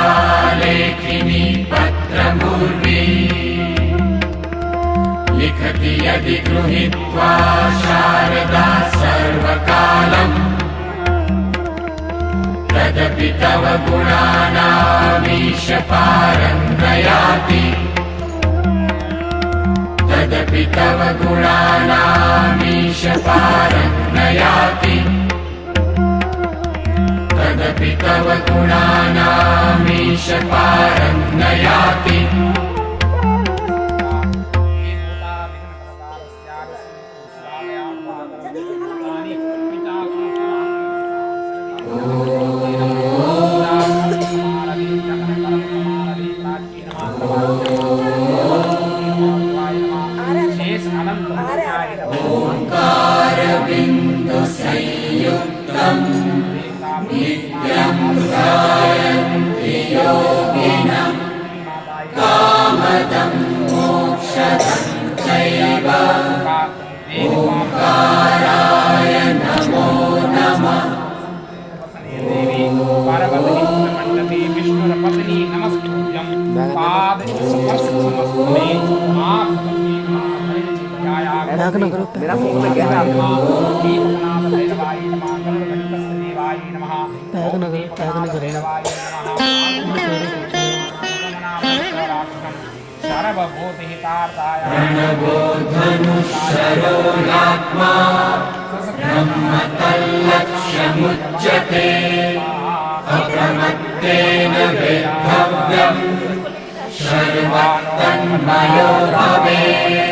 सुरतरुवर्षाकालेखिनी पत्रमुर्वी लिखति यदि गृहीत्वा शारदा सर्वकालम् तदपि तव गुणानामीश पारं नयाति तदपि तव गुणानामीश पारं नयाति तदपि तव गुणानामीश पारं नयाति ओंकार बिंदु संयुक्तम् नित्यं ध्यायन्ति योगिनः कामदं मोक्षदं चैव ओंकाराय नमो नमः। मेरा फोन में क्या है प्रणवोधनुशरोरात्मा ब्रह्मतल्लक्ष्यमुच्यते अप्रमत्तेन वेद्धव्यम् सर्वतन्मयो भवेत्।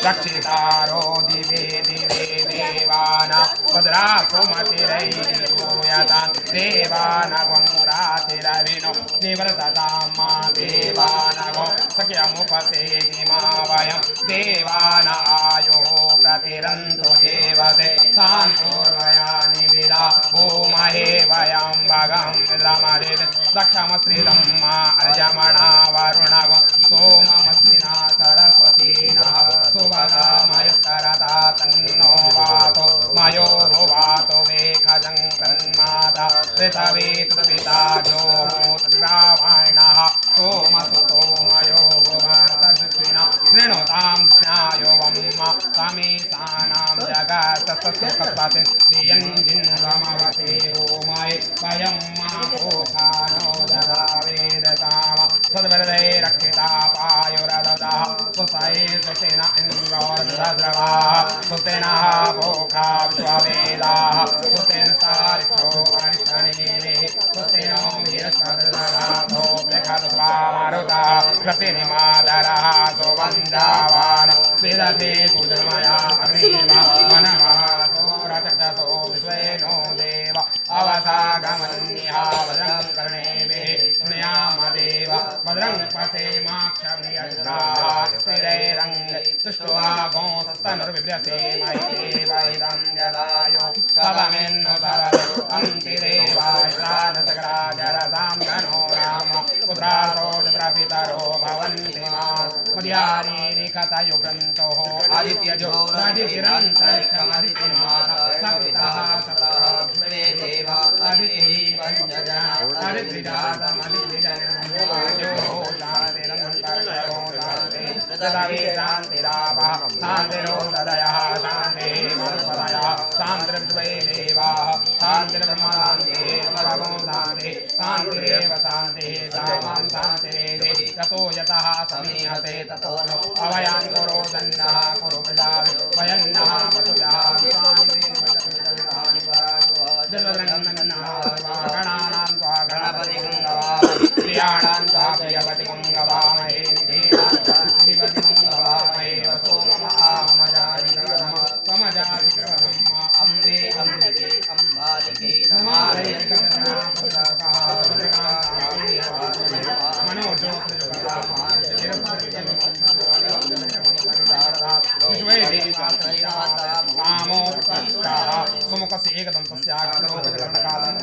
रक्षितारो दिवे दिवे देवाना भद्रा सुमतिरैर्यूयतां देवानगुंरातिरविनो निवर्ततां मा देवानगो सख्यमुपसेति मा वयं देवान आयुः प्रतिरन्तु देवते सान्तुर्वया निविदा भूमहे वयं भगं विद्रमरित् दक्षमस्त्रिदं मा अर्यमणा वरुणगो सोममस्मिना सरस्वतीना सुभगमयस्करता तन्नो वातो मयो भुवातो वेखजं तन्माता पृथ्वी तद्पिता जोरावाणः सोमसुतो मयो भुवतद्विना कृणुतां स्नायो वम्मा समीसानां जगत्तत्सुखपतिं दियञ्जिन्वमवते ओमये वयं मा भूखानो जगावेदताम सद्वरदे रक्षिता पायुरददा स्वस्यै स्वस्तिना इन्द्रोर्दद्रवा स्वस्तिना भोखा विश्ववेदाः स्वस्तिन सारिष्ठो अरिष्टनेमिः स्वस्तिनो वीरस्पतिर्दधातो बृहस्पतिर्मारुतः स्वस्तिनिमादरः सुवन्दावानो विदधे कुजमया अग्निमा मनः सोरचक्षसो विश्वेनो देव अवसागमन्यः भद्रं कर्णेभिः शृणुयामदेव भद्रं पश्येमाक्षभिर्यजत्राः स्थिरैरङ्गैः तुष्टुवागो सस्तनुर्विभ्रसेमैवेदं जलायो स्वभमेन्नु सरदो अन्तिदेवाय प्राणसकराजरसां गणो राम पुत्रासो चत्रपितरो भवन्ति मा मध्यारीरिकतयुग्रन्तोः आदित्यजो राजिरन्तरिक्षमदितिर्माता सपितः सप्तः स्वे देवा अदितिः पञ्चजना अदित्रिजातमदित्रिजनो शान्तिरन्तर्गतो शान्ति तदवे शान्तिरावा शान्तिरो सदयः शान्तिः मनुपदयः शान्तिर्द्वे देवाः शान्तिर्ब्रह्मशान्तिः परमो शान्तिः शान्तिरेव शान्तिः सामां शान्तिरेधे ततो यतः समीहसे ततो नो अवयान् कुरु दन्नः कुरु प्रजावे वयन्नः वसुजः गणानां त्वा गणपतिं गवामहे प्रियाणां त्वा प्रियपतिं गवामहे निधीनां त्वा श्रीपतिं कामो प्रतिष्ठाः सुमुखस्य एकदन्तस्य आगतरोगजगणकालं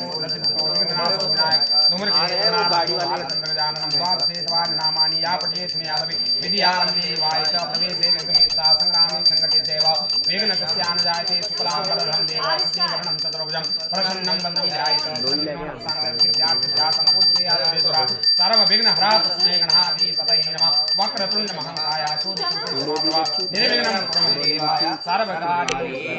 नामानि या पठेत् स्मयादपि विद्यारम्भे वायच प्रवेशे गन्तुमेता संग्रामे संघटे सेव वेगनकस्यान जायते शुक्लां वरदं देवस्य वर्णं चतुर्भुजं प्रसन्नं वन्दं ध्यायेत् सर्वविघ्नहरा तस्मै गणाधि ततये नमः वक्रतुण्ड महाकाय सूर्यपुत्रः निर्विघ्नं कुरु देवाय सर्वकार्ये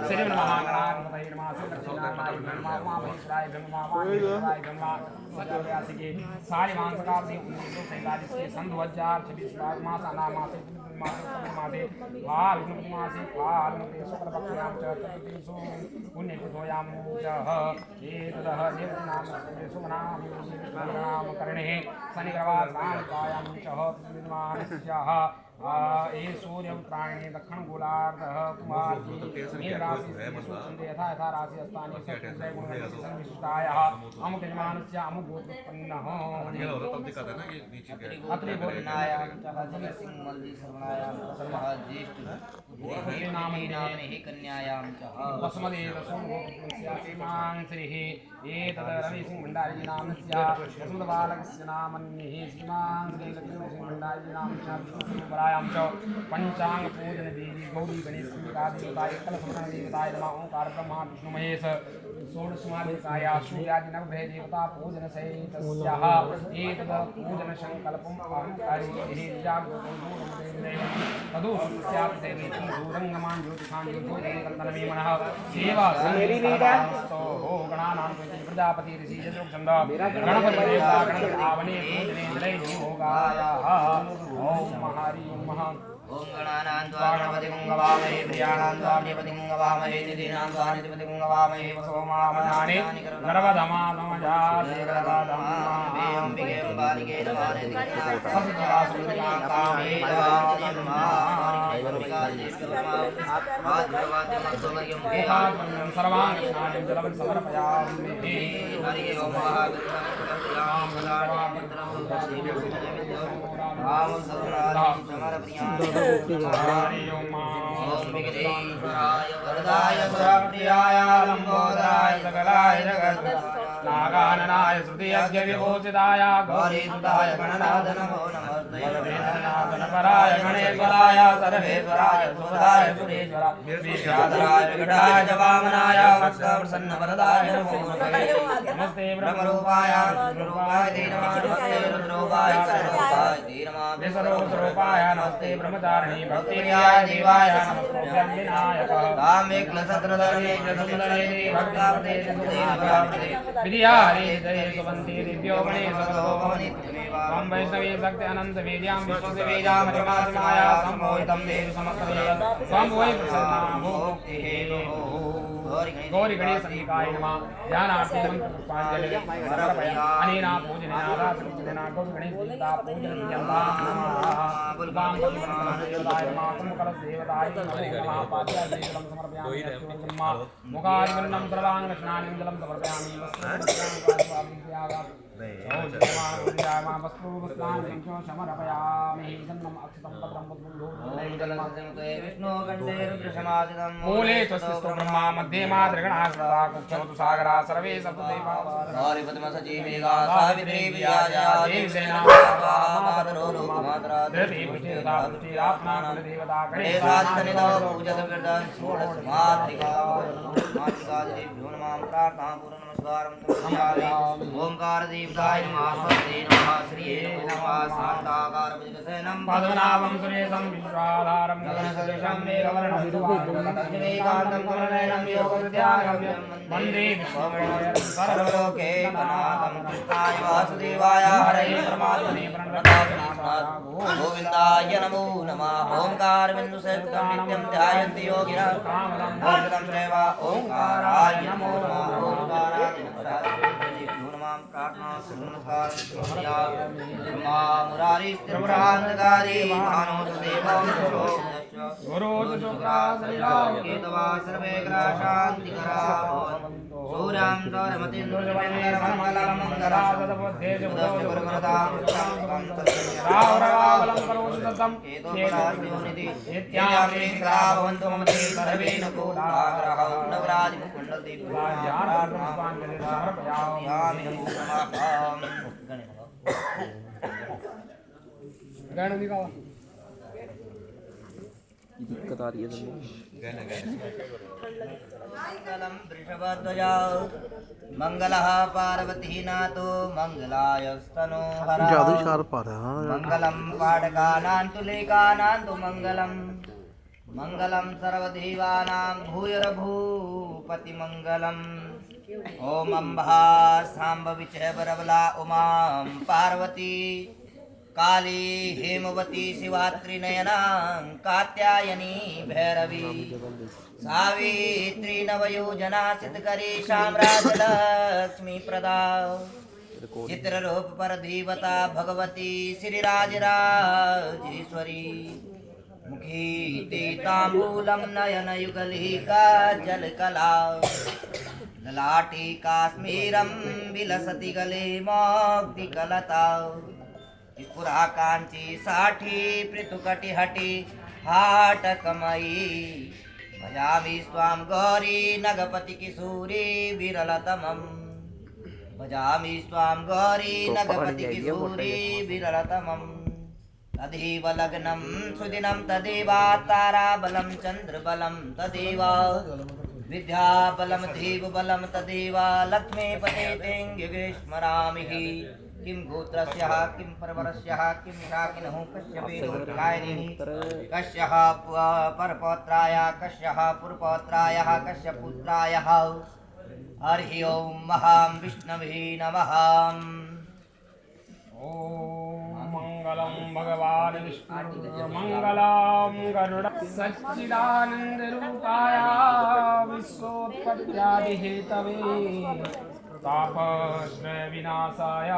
श्रीमन्महागणाधिपतये नमः श्रीलक्ष्मीनारायणाय नमः उमामहेश्वराय नमः वामदेवाय नमः सत्यव्यासी के सारे मानसकार से 1947 के सन 2026 मास अनामा से मासे फाल्गुन मासे फाल्गुन शुक्ल पक्षायां च चतुर्थीसु पुण्यतिथ्यां च एतदः देवनाम शुभनाम करणे शनिग्रहवासां च निर्माणस्याः ये सूर्य उत्तरायणे दक्षिण गोलार्धः कुमारजी मीन राशि यथा यथा राशि स्थाने विशिष्टायाः अमुक यजमानस्य अमुक गोत्रोत्पन्नः अत्रि गोत्रनायां च सिंह मल्लि सर्वनायां सर्वः ज्येष्ठ नामने कन्यायां च वसुमदेव सोमगोत्रस्य सीमां श्रीः एतद् रवि सिंह भण्डारी नामस्य वसुमदबालकस्य नामन्यः सीमां श्री लक्ष्मी सिंह भण्डारी नामस्य यां च पंचांग पूजन देवी गौरी गणेश देवताय कलसमन देवताय नमः ओंकार ब्रह्मा विष्णु महेश षोडशमादिकाय सूर्यादि नवग्रह देवता पूजन सहितस्याः एतद् पूजन संकल्पम् अहं करिष्ये तदु स्यात् देवीं दूरंगमां ज्योतिषां ज्योतिर्गन्धनमे मनः सेवा संस्तोः गणानां प्रजापति ऋषि यजुर्छन्द गणपति देवता गणपति आवने पूजने जले योगायाः ओम हरि ओम ओम गणानां त्वा गणपतिं गवामहे प्रियाणां त्वा निपतिं गवामहे निधीनां त्वा निधिपतिं गवामहे वसोमामनानि गर्वधमानमजाते गर्वधमामे अम्बिके बालिके नमाने सत्यासुतिकां कामे सर्वान् स्नानं जलं समर्पयामि हरि ओम वरदाय सुरप्रियाय लंबोदराय सकलाय जगत् नागाननाय श्रुतियज्ञ विभूषिताय गौरीसुताय गणनाथ नमो नमस्ते गणपराय गणेश्वराय सर्वेश्वराय सुराय सुरेश्वराय विश्वाधराय विकटाय वामनाय वत्सप्रसन्न वरदाय नमो नमस्ते ब्रह्मरूपाय विष्णुरूपाय ते नमः नमस्ते रुद्ररूपाय सर्वरूपाय ते नमः विश्वरूपाय नमस्ते ब्रह्मचारिणे भक्तिप्रियाय देवाय नमस्ते विनायकः कामे क्लसत्रधर्मे जसुमदने भक्तापते सुदेवप्राप्ते विद्यारे दये सुवन्ति दिव्यो गणेश त्वं वैष्णवी शक्ति अनंत वेद्यां विश्वस्य वेदां महिमाया सम्मोहितं देव समस्तवे त्वं वै प्रसन्ना भोक्तिः गौरी गणेश निकाय नमः ध्यानार्थे मंत्र पुष्पांजलि समर्पयामि अनेना पूजनेन आराधनेन गौरी गणेश देवता पूजनीयन्ता बुलगां देवताय नमः कुम्भकलश देवताय नमः पाद्या जलं समर्पयामि नमः मुखादिवन्नं सर्वांग स्नानं जलं समर्पयामि मूले स्वस्तिस्तु ब्रह्मा मध्ये मातृगणा कुक्षोतु सागरा सर्वे सप्तदेवा गौरीपद्मसजीवेगा सावित्री विराजा देवसेना मातरो लोकमातरा धृति पुष्टिरता पुष्टिरात्मानं देवता गणेशादिसन्निधौ पूजत विरदान षोडश मातृका देव्यो नमः प्रार्थना पूर्ण नमस्कारं तमस्यामि ओंकार देवताय नमः स्वस्ति नमः श्रीये नमः शान्ताकार भुजगशयनं पद्मनाभं सुरेशं विश्वाधारं गगनसदृशं मेघवर्णं शुभाङ्गं कमलनयनं योगविद्यागम्यं वन्दे विश्वं सर्वलोकैकनाथं कृष्णाय वासुदेवाय हरये परमात्मने प्रणतनाथाय गोविन्दाय नमो नमः ओंकार बिन्दुसहितं नित्यं ध्यायन्ति योगिनः कामदं चैव ओंकाराय नमो नमः ओंकाराय प्रार्थना नमस्कार मुरारी त्रिपुरान्तकारी मानोदेवं गुरुजुक्रासलिलाकेतवा सर्वे ग्राशान्तिकरा सूर्यां चौरमतिन्द्रमङ्गलं मङ्गलादबुद्धे जुगुरुगुरुगुरुदां सततं केतुपदास्योनिधि इत्याम्रे भवन्तु मम ते सर्वे न कोदाग्रह नवराज मुकुण्डति राज्यार्थं पुष्पाञ्जलिं समर्पयामि। गाना दिखाओ। दिक्कत आ रही है तुमको। मंगलम वृषभध्वजा मंगलः पार्वती नाथो मंगलायस्तनो हरः जादू शार्प आ रहा है। मंगलम पाठकानां तु लेखानां तु मंगलम मंगलम सर्वदेवानां भूयर्भूपति मंगलम ओम अम्बा सांभवी च बरबला उमां पार्वती काली हेमवती शिवात्रिनयना कात्यायनी भैरवी सावित्री नवयोजना सिद्धकरी शामराजलक्ष्मी प्रदा चित्ररूप पर देवता भगवती श्रीराजराजेश्वरी मुखी ते तांबूलम नयन युगली का जलकला ललाटे काश्मीरम विलसति गले मोक्तिकलता स्फुरा कांची साठी पृथुकटिहटि हाटकमयी भजामि स्वां गौरी नगपति किशोरी विरलतमम् भजामि स्वां गौरी नगपति किशोरी विरलतमम् तदेव लग्नं सुदिनं तदेव ताराबलं चन्द्रबलं तदेव विद्याबलं देवबलं तदेव लक्ष्मीपते तेङ्गिस्मरामि किं गोत्रस्यः किं परवरस्यः किं शाकिनः कस्य वेदोत्कायिनिः कस्य परपौत्राय कस्य पुरपौत्रायः कस्य पुत्रायः हरिः ओं महां विष्णवे नमः। मंगलम भगवान विष्णु मंगलम गरुड़ सच्चिदानंद रूपाय विश्वोत्पत्त्यादि हेतवे तापत्रय विनाशाय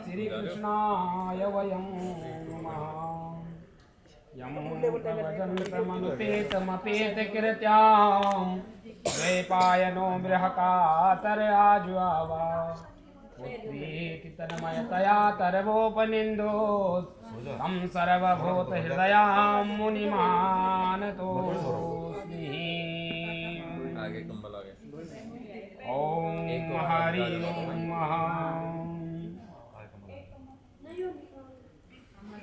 श्री कृष्णाय वयं नमः। यं भजन्तमनुपेतमपेतकृत्यां द्वैपायनो बृहकातरयाजुआवा पुत्रीति तन्मयतया तरवोपनिन्दो तं सर्वभूतहृदयां मुनिमानतोऽस्मि। ॐ हरि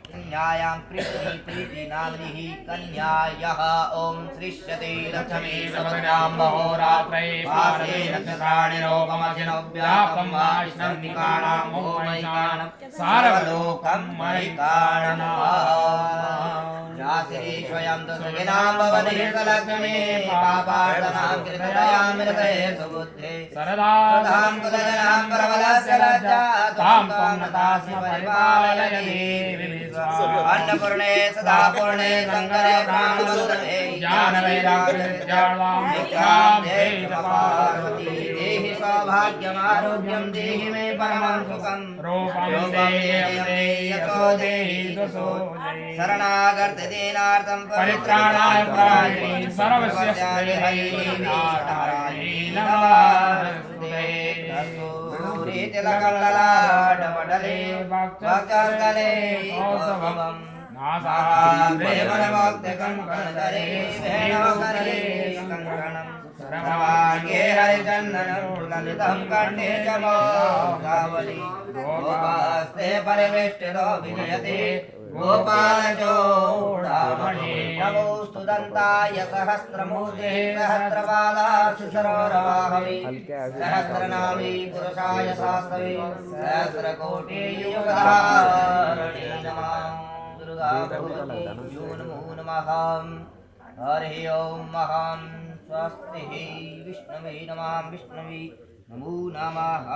कन्यायां प्रीति नाम्निः कन्यायाः ॐ सृष्यते लक्ष्मी सपदां महोरात्रे वासे नक्षत्राणि रोगमजिनो व्यापं वाष्णन्निकाणाम् ॐ मयिकाणं सार्वलोकं मयिकाणम् रात्रि स्वयं तु सुखिनां भवति लक्ष्मी पापार्दनां कृतयां मृते सुबुद्धे सरदां कुलजनां प्रबलस्य लज्जा तां पौनतास्म परिपालयति अन्नपूर्णे सदा पूर्णे शंकरे प्राणवल्लभे ज्ञान वैराग्य पार्वती देहि सौभाग्यम् आरोग्यं देहि मे परमं सुखं रूपं देहि यशो देहि दशो शरणागत दीनार्थं परित्राणाय प्राणिने सर्वस्य नारायणे नमस्ते। तिलकल्ललाटमण्डले भक्तकले औसवं नासाग्रे वनभक्तकङ्कणधरे वेणुकरे कङ्कणं सर्वाङ्गे हरिचन्दनं ललितं कण्ठे च मौक्तावली गोपास्ते परिवेष्टितो विजयते गोपालचूडामणि नमोऽस्तु दन्ताय सहस्रमूर्ते सहस्रपादाशिशरोरवाहवे सहस्रनामी पुरुषाय शास्त्रवे सहस्रकोटियुगधारिणे नमः। दुर्गा भगवती नमो नमः। हरिः ओं महां स्वस्तिः विष्णवे नमः विष्णवे नमो नमः।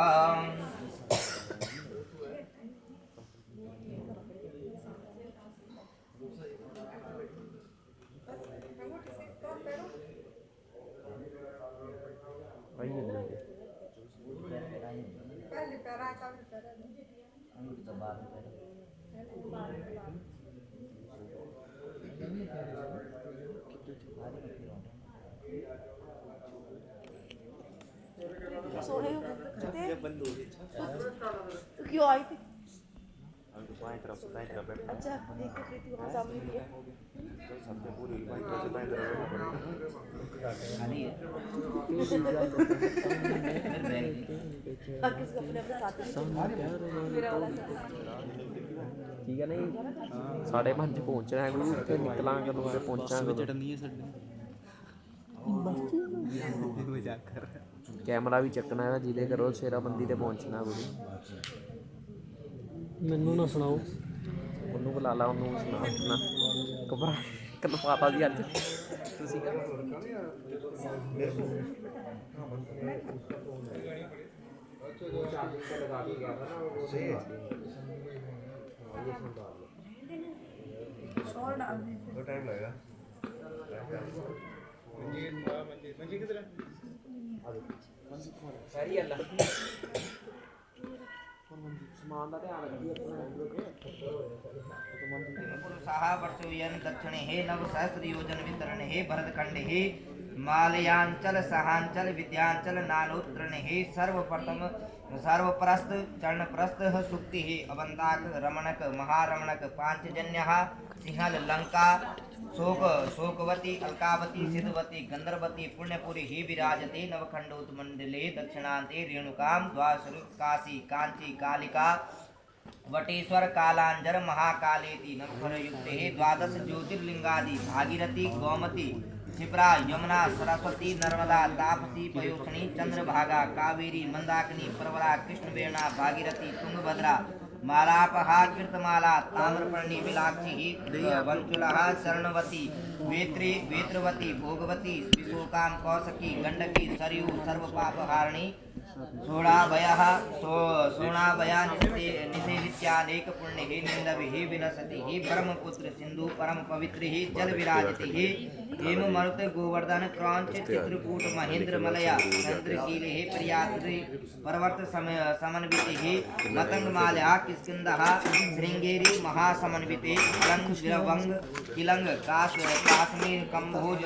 क्यों आई थी? अच्छा देख के प्रीति वहाँ सामने भी है। खाली है और किसको अपने अपने साथ में मेरा वाला ठीक है नहीं 5:30 पहुंचना है गुरु फिर निकलांगे तो फिर पहुंचांगे चढ़नी है कैमरा भी चकना है जिले करो शेराबंदी ते पहुंचना गुरु मैनू ना सुनाओ ਉਹਨੂੰ ਬੁਲਾ ਲਾ ਉਹਨੂੰ ਸੁਣਾ ਸੁਣਾ ਕਬਰ ਕਲਪਾਤਾ ਜੀ ਅੱਜ ਤੁਸੀਂ ਸਾਰੀ ਅੱਲਾ ਸਮਾਨ ਦਾ ਧਿਆਨ ਰੱਖੀ पुरुषाः वर्षोयन दक्षिणे हे नव सहस्र योजन वितरण हे भरतखंड हे मालयांचल सहांचल विद्यांचल नानोत्तरण हे सर्वप्रस्थ चरणप्रस्थ सुक्ति हे अवंताक रमणक महारमणक पांचजन्यः सिंहल लंका शोकवती अलकावती सिद्धवती गंधर्वती पुण्यपुरी ही विराजते नवखंडोत्मंडले दक्षिणांते रेणुकां द्वास्वरूप काशी कांची कालिका वटेश्वर कालांजर महाकालेति नवखरयुक्ते द्वादश ज्योतिर्लिंगादि भागीरथी गोमती क्षिप्रा यमुना सरस्वती नर्मदा तापसी पयोषणी चंद्रभागा कावेरी मंदाकिनी प्रवरा कृष्णवेणा भागीरथी तुंगभद्रा मालापहा कीर्तमाला ताम्रपर्णी विलाक्षी वंचुलः शरणवती वेत्रवती भोगवती विशोकां कौसकी गंडकी सरयू सर्वपापहारिणी सोणाभया निषेधित्यानेक पुण्य ही निंदव ही विलसति ही ब्रह्मपुत्र सिंधु परम पवित्र ही जल विराजति ही हेम मरुत गोवर्धन क्रौंच चित्रकूट महेंद्र मलया चंद्रशील ही प्रियाद्रि पर्वत समन्वित ही मतंग माल्या किष्किंधः श्रृंगेरी महासमन्विते अलंग किलंग काश्मीर कंबोज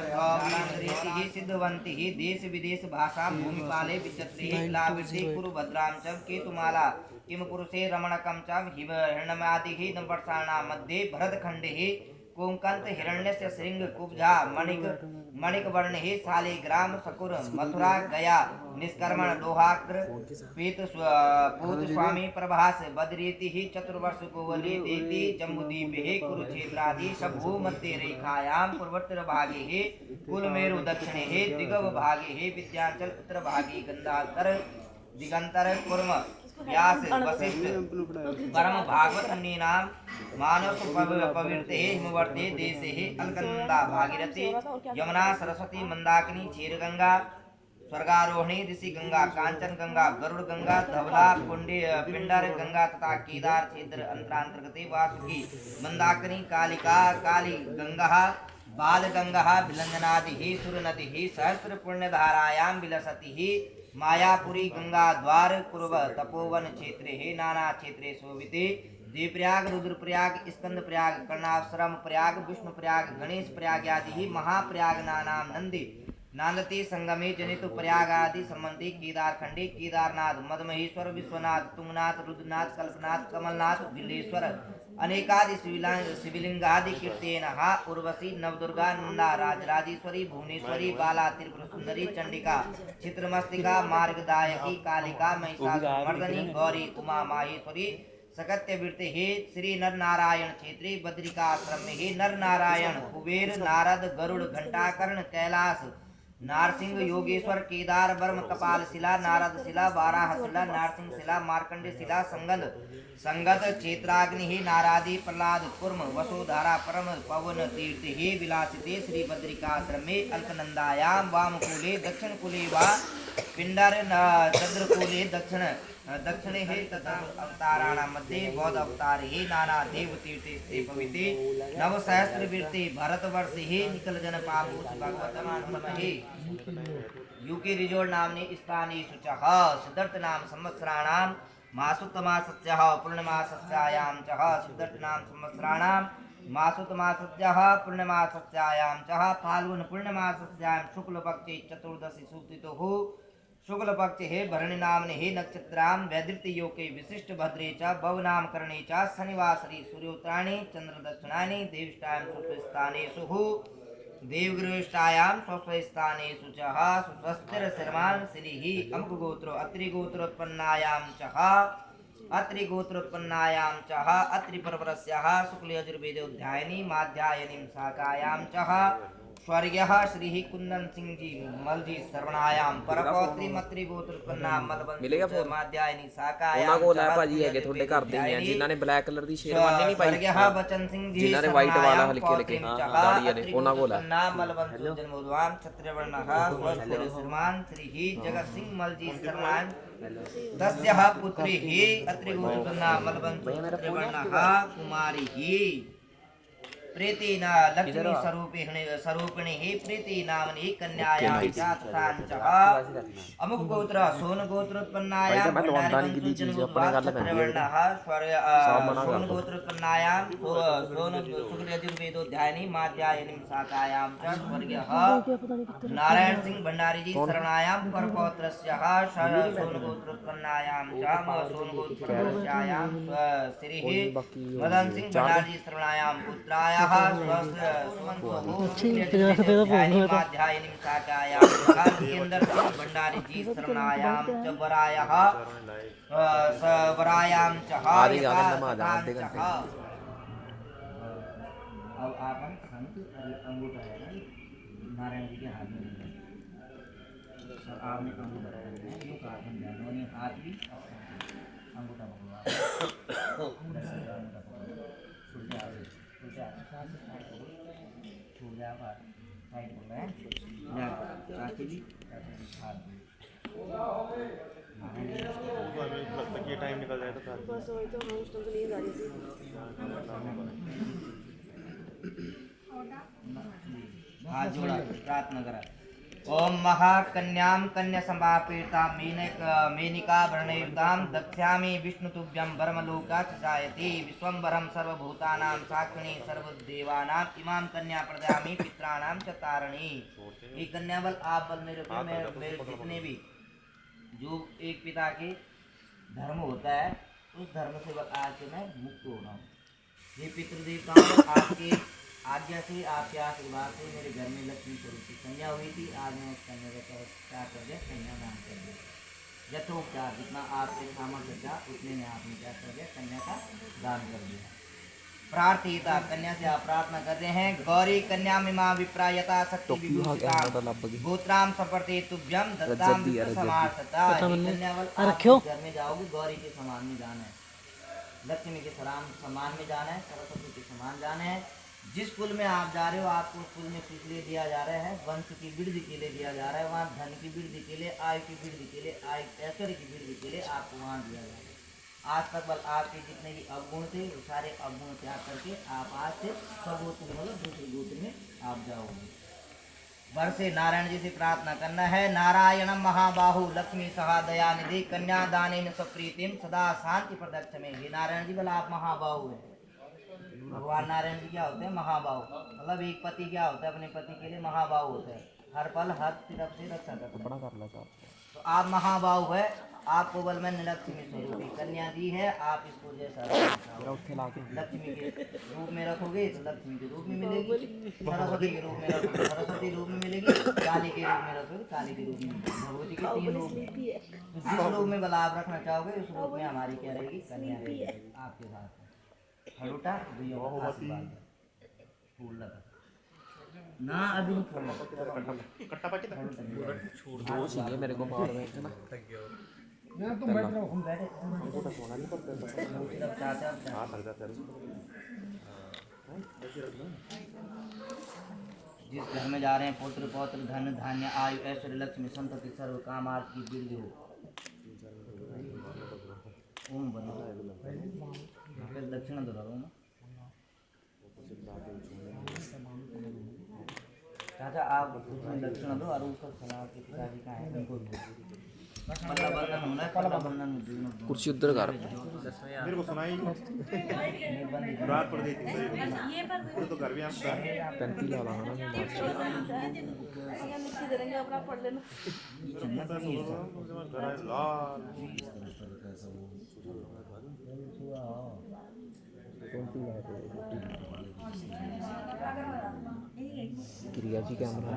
ही सिद्धवंती ही देश विदेश भाषा भूमिपाले विचत्रि लाविते कुरुभद्रां च केतुमाला किम पुरुषे रमणकं च हिरण्यमादिः नववर्षाणां मध्ये भरतखण्डे कोंकंत हिरण्यस्य श्रृंग कुब्जा मणिक वर्ण ही शालिग्राम शकुर मथुरा गया निष्कर्मण लोहाग्र पूत स्वामी प्रभास बद्रीति ही चतुर्वर्ष गोवली देती जम्बूदीप ही कुरुक्षेत्रादि शंभु मध्य रेखायां पूर्वोत्तर भागे ही कुलमेरु दक्षिणे ही दिगव भागे ही विद्यांचल उत्तर भागे गंधाकर दिगंतर कुर्म व्यास वशिष्ठ परम भागवत मुनीनां मानस पवित्रते हिमवर्ते देशे अलकनंदा भागीरथी यमुना सरस्वती मंदाकिनी क्षीरगंगा स्वर्गारोहिणी ऋषि गंगा कांचन गंगा गरुड़ गंगा धवला पिंडर गंगा तथा केदार क्षेत्र अंतरांतर्गते वासुकी मंदाकिनी कालिका काली गंगा बाल गंगा विलंजनादि सुरनदि सहस्र पुण्यधारायां विलसति मायापुरी गंगा द्वार पूर्व तपोवन क्षेत्रे हे नाना क्षेत्रे शोभिते देवप्रयाग रुद्रप्रयाग स्कंद प्रयाग कर्णावसरम प्रयाग विष्णु प्रयाग गणेश प्रयाग आदि महाप्रयाग नानाम नंदी नांदती संगमे जनित प्रयाग आदि संबंधी केदारखंडी केदारनाथ मदमहेश्वर विश्वनाथ तुंगनाथ रुद्रनाथ कल्पनाथ कमलनाथ बिल्लेश्वर अनेकादि शिवलिंगादि कीर्तेन उर्वशी नवदुर्गा नंदा राजराजेश्वरी भुवनेश्वरी बाला त्रिपुर सुंदरी चंडिका चित्रमस्तिका मार्गदायकी कालिका महिषासुरमर्दनी गौरी उमा माहेश्वरी सकत्य वृत्ति हे श्री नर नारायण क्षेत्री बद्रिका आश्रम में हे नर नारायण कुबेर नारद गरुड़ घंटाकर्ण कैलाश नारसिंह योगेश्वर केदार वर्म कपाल शिला नारद शिला वाराह शिला नारसिंह शिला मार्कंड शिला संगत क्षेत्राग्नि ही नारादि प्रहलाद कुर्म वसुधारा परम पवन तीर्थ ही विलासिते श्री बद्रिकाश्रम में अलकनंदायां वामकूले दक्षिण कूले वा पिंडर चंद्रकूले दक्षिणे हे तथा अवताराणां मध्ये बौद्ध अवतार हे नाना देव तीर्थे स्थे पविते नव सहस्त्र वीर्ते भारतवर्ष हे निकल जन पापो भगवतमान समहे यूके रिजोर्ट नामने स्थानेषु च सिद्धर्थ नाम संवत्सराणां मासोत्तमासस्यः पूर्णमासस्यायां च सिद्धर्थ नाम संवत्सराणां मासोत्तमासस्यः पूर्णमासस्यायां च फाल्गुन पूर्णमासस्यां शुक्लपक्षे चतुर्दशी सुतिथौ शुक्ल पक्ष हे भरणी नामने हे नक्षत्राम वैदृत्य योगे विशिष्ट भद्रे च भवनाम करणे च शनिवासरी सूर्योत्तरायणे चंद्र दक्षिणायने देवष्टायां स्वस्वस्थानेषु देवगृहष्टायां स्वस्वस्थानेषु च सुस्वस्थिर शर्मान श्रीः अमुक गोत्रो अत्रि गोत्रोत्पन्नायां च अत्रि गोत्रोत्पन्नायां च अत्रि परवरस्याः शुक्ल यजुर्वेदोध्यायनी माध्यायनीं शाखायां च स्वर्गीय श्री कुंदन सिंह जी मलजी सर्वनायां परपौत्री मत्री गोत्रोत्पन्ना मिलेगा मलबंध फोन? माध्यायनी शाखायां ਉਹਨਾਂ ਕੋਲ ਹੈ ਭਾਜੀ ਹੈਗੇ ਤੁਹਾਡੇ ਘਰ ਦੇ ਹੀ ਆ ਜਿਨ੍ਹਾਂ ਨੇ ਬਲੈਕ ਕਲਰ ਦੀ ਸ਼ੇਰਵਾਨੀ ਨਹੀਂ ਪਾਈ स्वर्गीय बचन सिंह जी जिन्होंने white वाला सर्वनायां हल्के हल्के, पौत्रीं हाँ, च दाढ़ी वाले, अत्रि ਉਹਨਾਂ ਕੋਲ ਹੈ। गोत्रोत्पन्ना मलबंध जन्मोद्वाम क्षत्रियवर्णः स्वस्तिर श्रीमान श्री जगत सिंह मलजी सर्वनायं तस्याः पुत्री ही अत्रि गोत्रोत्पन्ना मलबंध क्षत्रियवर्णः कुमारी ही प्रीतिना लक्ष्मी स्वरूपिणी ही प्रीति नामनी कन्यायां जाततांचः अमुक गोत्र सोन गोत्रोत्पन्नायां भंडारी जन्मोद्वात्वर्णः सोन गोत्रोत्पन्नायां सोन शुक्ल यजुर्वेदोध्यायनी माध्यायनीं शाखायां च स्वर्गीयः नारायण सिंह भंडारी जी शरणायां परपौत्रस्यः सोन गोत्रोत्पन्नायां च सोन गोत्रोत्पन्नायां श्रीः मदन सिंह भंडारी जी शरणायां पुत्राय भंडारी जी शरणायां च वरायाः वरायां च अब आपन संत अंगूठा है नारायण जी के हाथ में सर आपने अंगूठा है यूं का दोनों हाथ भी अंगूठा पकड़ो ये टाइम निकल जाए तो बस वही तो हम उस टाइम तो नींद आ रही थी हाथ जोड़ा प्रार्थना करा ओम महाकन्यां कन्या समापीता मेनिका वर्णयुक्तां दक्ष्यामि विष्णुतुभ्यं वरमलोका चायति विश्वम्भरं सर्वभूतानां साक्षिणी सर्वदेवानां इमां कन्या प्रदायामि पितराणां च तारिणी। ये कन्या बल आप बल मेरे पे मेरे जितने भी जो एक पिता के धर्म होता है उस धर्म से बल आज से मैं मुक्त हो रहा हूँ। ये पितृदेवताओं आपके आज्ञा से आपके आशीर्वाद से मेरे घर में लक्ष्मी स्वरूप की कन्या हुई थी। आज मैं उस कन्या का क्या कर दिया, कन्या दान कर दिया। यथोपचार जितना आपके सामर्थ्य था उतने में आपने क्या कर दिया, कन्या का दान कर दिया। प्रार्थिता कन्या से आप प्रार्थना कर रहे हैं गौरी कन्या मिमा विप्रायता शक्ति विभूषिता गोत्राम सपर्ते तुभ्यम दत्ताम समार्सता। कन्यावल घर में जाओगे गौरी के समान में जाना है, लक्ष्मी के समान में जाना है, सरस्वती के समान जाना है। जिस कुल में आप जा रहे हो आपको उस कुल में किस लिए दिया जा रहा है, वंश की वृद्धि के लिए दिया जा रहा है। वहाँ धन की वृद्धि के लिए, आयु की वृद्धि के लिए, ऐश्वर्य की वृद्धि के लिए आपको वहाँ दिया जा रहा है। आज तक बल आपके जितने भी अवगुण थे वो सारे अवगुण त्याग करके आप आज से स्वगोत्र मतलब दूसरे गोत्र में आप जाओगे। वर से नारायण जी से प्रार्थना करना है। नारायणम महाबाहु लक्ष्मी सहा दयानिधि कन्या दानेन सप्रीतिम सदा शांति प्रदक्ष में। ये नारायण जी बोला आप महाबाहु है। भगवान नारायण जी क्या होते हैं, महाबाहु। मतलब एक पति क्या होता है, अपने पति के लिए महाबाहु होता है, हर पल हर तरफ से रक्षा करता है। तो आप महाबाहु है, आपको बल में लक्ष्मी स्वरूपी कन्या दी है। आप इसको जैसा लक्ष्मी के रूप में रखोगे तो लक्ष्मी के रूप में मिलेगी, सरस्वती के रूप में रखोगे सरस्वती रूप में मिलेगी, काली के रूप में रखोगे काली के रूप में मिलेगी। भगवती के 3 रूप हैं। तो जिस रूप में बल आप रखना चाहोगे उस रूप में हमारी क्या रहेगी, कन्या रहेगी आपके साथ। हरुटा फूल लगा ना अभी कट्टा पाके दो सीगे मेरे को पावर बैंक है ना तुम बैठ रहो, हम बैठे हां लग जाता है। जिस घर में जा रहे हैं पुत्र पौत्र धन धान्य आयु ऐश्वर्य लक्ष्मी संतति सर्व काम आर्थ की वृद्धि हो। ओम बनो फिर दक्षिण दो ना चाचा आप उसमें दक्षिण दो और ऊपर सलाह के पिताजी का है उनको भी कुर्सी उधर कर मेरे को सुनाई रात पड़ गई थी तो घर भी आपका 35 ला ला ना मैं लिख दे देंगे अपना पढ़ लेना घर आए लाल क्रिया जी कैमरा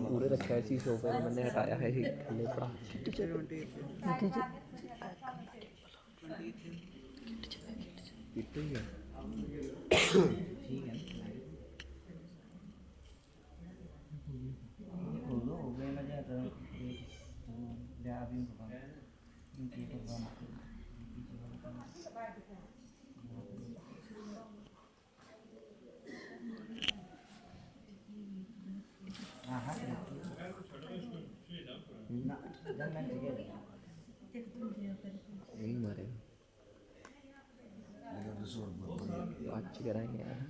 पूरे रखा है इसी सोफे में मैंने हटाया है थल्ले पड़ा कितने ही है यही मारे अच्छी कराएंगे यार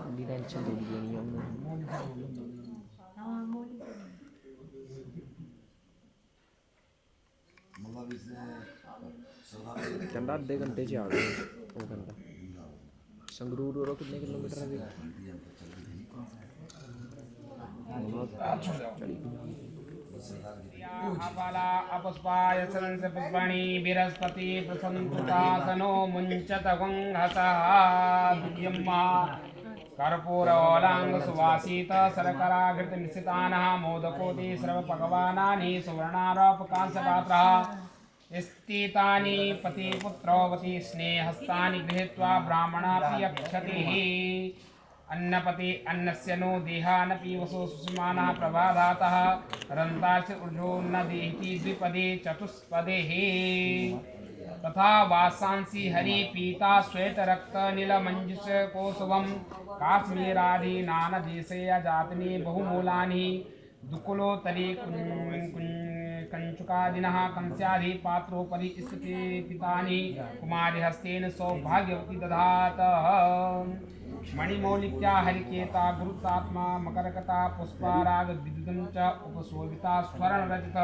बड़ी टेंशन दे दी नहीं हमने कहता अद्धे घंटे च आ गए वो कहता संगरूर और कितने किलोमीटर है अपाला अपस्पाय सनंस पुष्पाणि बृहस्पति प्रसन्नतासनो मुञ्चत गंघसः दुर्यम्मा कर्पूरवलांग सुवासित शर्कराघृत मिश्रितानः मोदकोति सर्वपक्वानानि सुवर्णारोपकांसपात्रः स्थितानि पतिपुत्रवती स्नेहस्तानि गृहीत्वा ब्राह्मणापि यक्षतिः अन्नपति अन्नस्य नो देहानपि वसो सुषमानः प्रभादातः रन्ताश्च ऊर्ध्वो न देहिति द्विपदे चतुष्पदेः तथा वासांसि हरि पीता श्वेतरक्त नीलमञ्जुष कोसुवं काश्मीरादि नानादेशे जातनि बहुमूलानि दुकुलोत्तरी कंचुकादिनः कंस्यादि पात्रोपरि स्थितानि कुमारिहस्तेन सौभाग्यवती दधातः मणिमौलिक्या हरिकेता गुरुतात्मा मकरकता पुष्पाराग विद्युतं च उपशोभिता स्वर्णरचित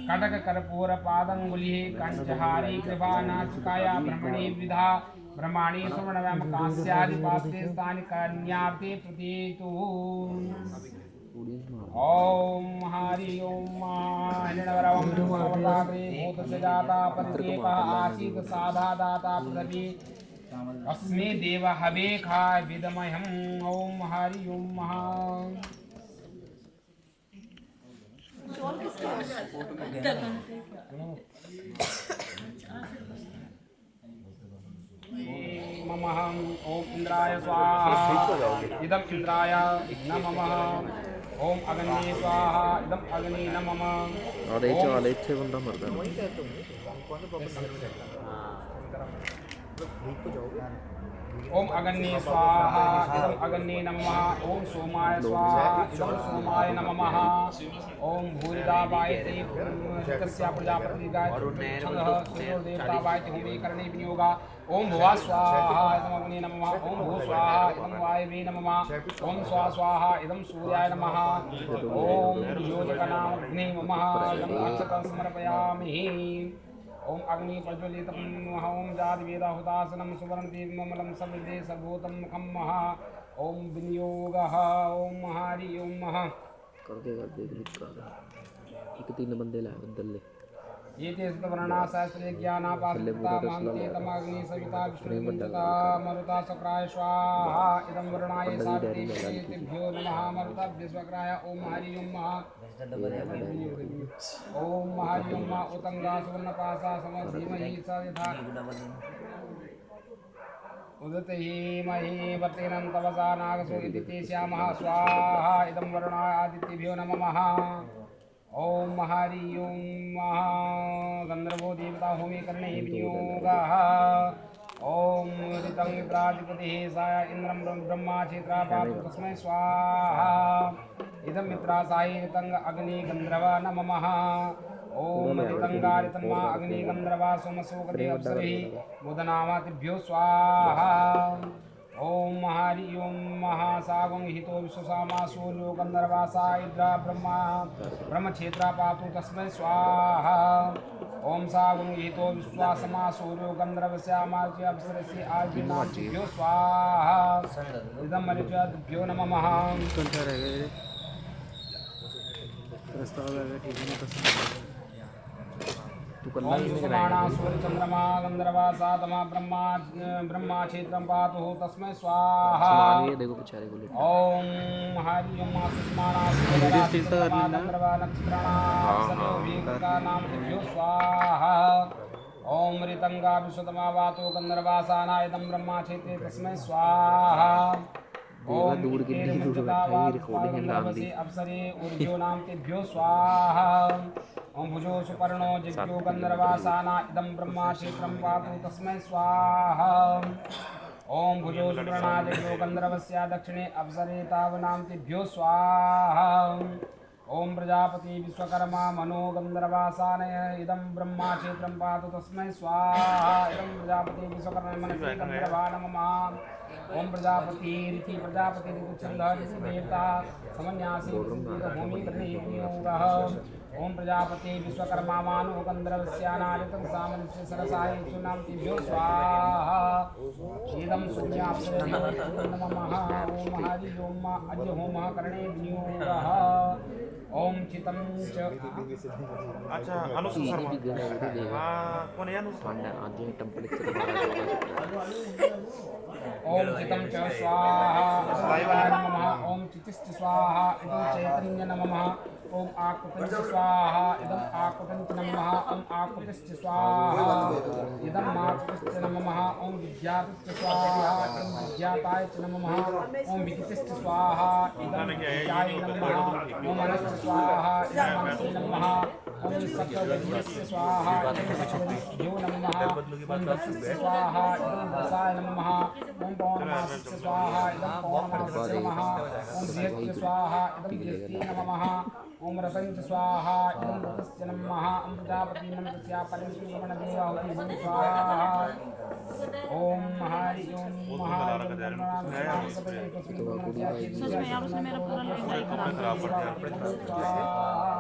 कटक कर्पूर पादंगुलिः कंचहारी कृपानासिकाया ब्रह्मणे विधा ब्रह्माणि स्वर्णव्याम कांस्यादि पात्रे स्थानि कन्यार्थे प्रतीतु ओम हरि ओम हिरण्यवरवं भवताग्रे भूतस्य जाता परिदेवः आसीत् साधा दाता पृथ्वी अस्मे देव हवे खा विदमयम् ओम हरि ओम नमः ओम इंद्राय स्वाहा इदम इंद्राय नमः ओम अग्नि स्वाहा इदम अग्नि नमः और ये वाले इतने बंदा मरता है ओम अग्नि स्वाहा इदम अग्नि नमः ओम सोमाय स्वाहा इदम सोमाय नमः ओम भूरिदा वायते कस्या प्रजापति गायत्रः सूर्यो देवता वायते होमे करणे विनियोगा ओम भुवा स्वाहा इदम अग्नि नमः ओम भू स्वाहा इदम वायवे नमः ओम स्वा स्वाहा इदम सूर्याय नमः ओम योजकनाम अग्नि नमः इदम अक्षतं समर्पयामि ओम अग्नि प्रज्वलितं ओम जातवेदाहुतासनं सुवर्णदेवमलं सविदे सर्वोत्तम मुखं महा ओम विनियोगः ओम हरि ओम कर देगा देख एक 3 बंदे लाए बदल ले ये वर्णा शास्त्रे ज्ञानापासता महन्ते तमाग्नि सविता विष्णुता मरुता शुक्राय स्वाहा इदं वर्णाय सावित्रीभ्यो नमः मरुता विश्वक्राय ओम हरि ओम ओम हरि ओम उतंगा सुवर्णपासा समधीमहि स यथा उदते महि वर्तेनं तवसा नागसो इति ते श्यामः स्वाहा इदं वर्णाय आदित्यभ्यो नमः ओम हरि ओम गंधर्वो देवता होमे करणे विनियोगः ओम ऋतं मित्राधिपतिः साय इन्द्रं ब्रह्मा क्षेत्रापातु तस्मै स्वाहा इदं मित्रासाय ऋतं अग्नि गंधर्व नमः ओम ऋतंगारितन्मा अग्नि गंधर्वा सोमसोगते अप्सरिः मुदनामातिभ्यो स्वाहा ओम हरि ओम महासागं हितो विश्वसामा सूर्यो गंधर्वासा इंद्र ब्रह्मा ब्रह्मक्षेत्र पातु तस्मै स्वाहा ओम सागं हितो विश्वासमा सूर्यो गंधर्वस्यामार्य अप्सरसि आर्यनाभ्यो स्वाहा इदं मरिचभ्यो नमः तू कल्ला ओम ही नहीं सुषमाणा सूर्य चंद्रमा गंधर्वा सातमा ब्रह्मा क्षेत्रं पातु तस्मै स्वाहा सामान ये देखो बेचारे को लेट ओम हरि ओम सुषमाणा सूर्य चंद्रमा गंधर्वा नक्षत्राणां नाम दिव्यो स्वाहा ओम ऋतंगा विश्वतमा वातो गंधर्वा साना इदं ब्रह्मा क्षेत्रे तस्मै स्वाहा ओम दूर कितनी दूर बैठा है रिकॉर्डिंग है नाम दी अप्सरे ऊर्जो नाम तेभ्यो स्वाहा ओम भुजो सुपर्णो जिज्ञो गंधर्वासाना इदं ब्रह्मा क्षेत्रं पातु तस्मै स्वाहा ओम भुजो सुपर्णा जिज्ञो गंधर्वस्य दक्षिणे अप्सरे तावनां तेभ्यो स्वाहा ओम प्रजापति विश्वकर्मा मनो गंधर्वासानय इदं ब्रह्मा क्षेत्रं पातु तस्मै स्वाहा इदं प्रजापति विश्वकर्मा मनसे गंधर्वा नमः ओम प्रजापति ऋषि प्रजापति ऋतुछंद ऋषि देवता समन्यासी भूमि प्रतियोगः ओम प्रजापति विश्वकर्मा मानो गंधर्वस्यानादितं सामंस्य सरसाय सुनाम तिभ्यो स्वाहा इदं सुज्ञाप्सरे नमः ओम हरि ओम अद्य होमः करणे विनियोगः ओम चितं च अच्छा अनुष्का भी शर्मा गया वो भी देगा कौन है अनुष्का ठंडा आज ये टेंपरेचर ओम चितं च स्वाहा शिवाय नमः ओम चितिश्च स्वाहा इदं चैतन्य नमः ओम आकृतं च स्वाहा इदं आकृतं च नमः ओम आकृतिश्च स्वाहा इदं माकृतिश्च नमः ओम विद्यातिश्च स्वाहा इदं विद्याताय च नमः ओम विदितिश्च स्वाहा इदं विद्याय नमः ओम मनश्च स्वाहा इदं मनसे नमः ओम सत्त्वविद्यस्य स्वाहा इदं सत्त्वविद्यो नमः ओम दशस्य स्वाहा इदं दशाय नमः ओम पौर्णमासस्य स्वाहा इदं पौर्णमासस्य नमः ओम बृहस्य स्वाहा इदं बृहस्पति नमः ओम रतं च स्वाहा इदं रतस्य नमः ओम प्रजापति नमस्या परमेश्वरदेवाहुति स्वाहा ओम हरि ओम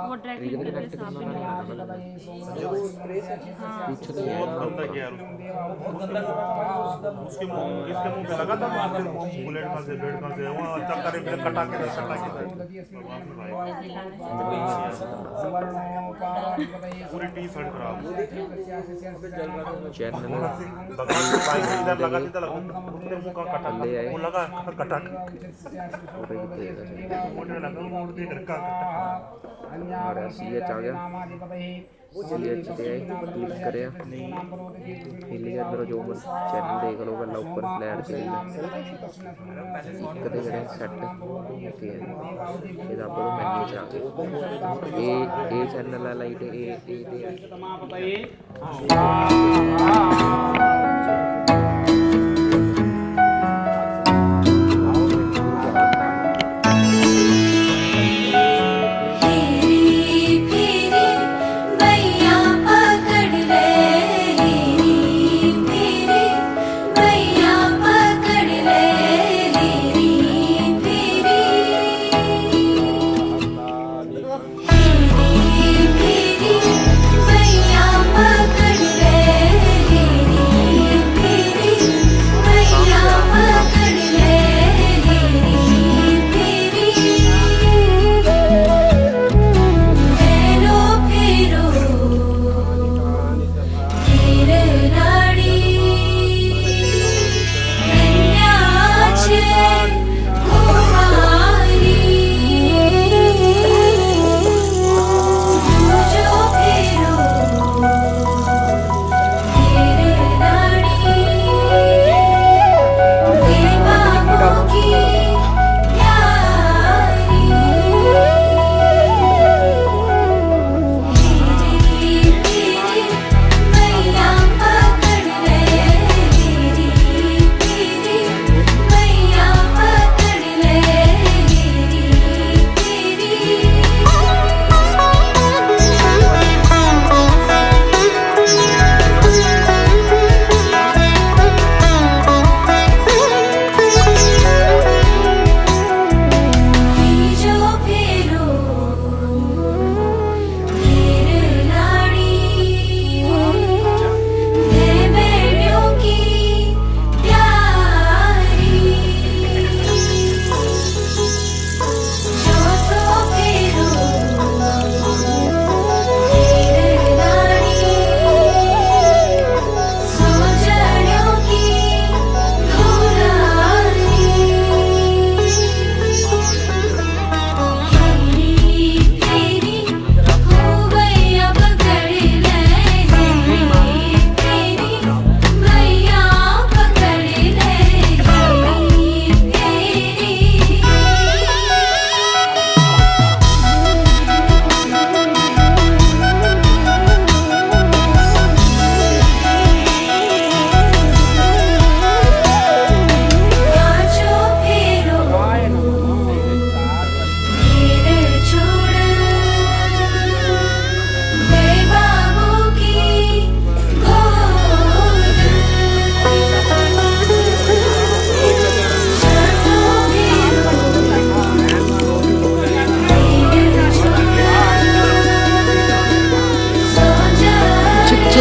वो ट्रैकिंग के लिए साफ नहीं आ रहा कुछ नहीं बहुत गंदा किया यार उसके मुंह इसके मुंह पे लगा था बुलेट का से बेड का से वहां चक्कर में कटा के पूरी टी शर्ट खराब चैनल बाइक इधर लगा दी था उसके मुंह का कटा वो लगा कटा मोटे लगा मोटे लगा हमारा सीएच आ गया सीएच पे क्लिक करें हिल गया मेरा जो मन चैनल देख लो गल्ला ऊपर फ्लैट चाहिए कदे करें सेट ओके ਇਹਦਾ ਬੜੋ ਮੈਨੂ ਚ ਆ ਇਹ ਚੈਨਲ ਹੈ ਲਾਈਟ भैया पकड़ ले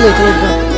देख लो ऊपर।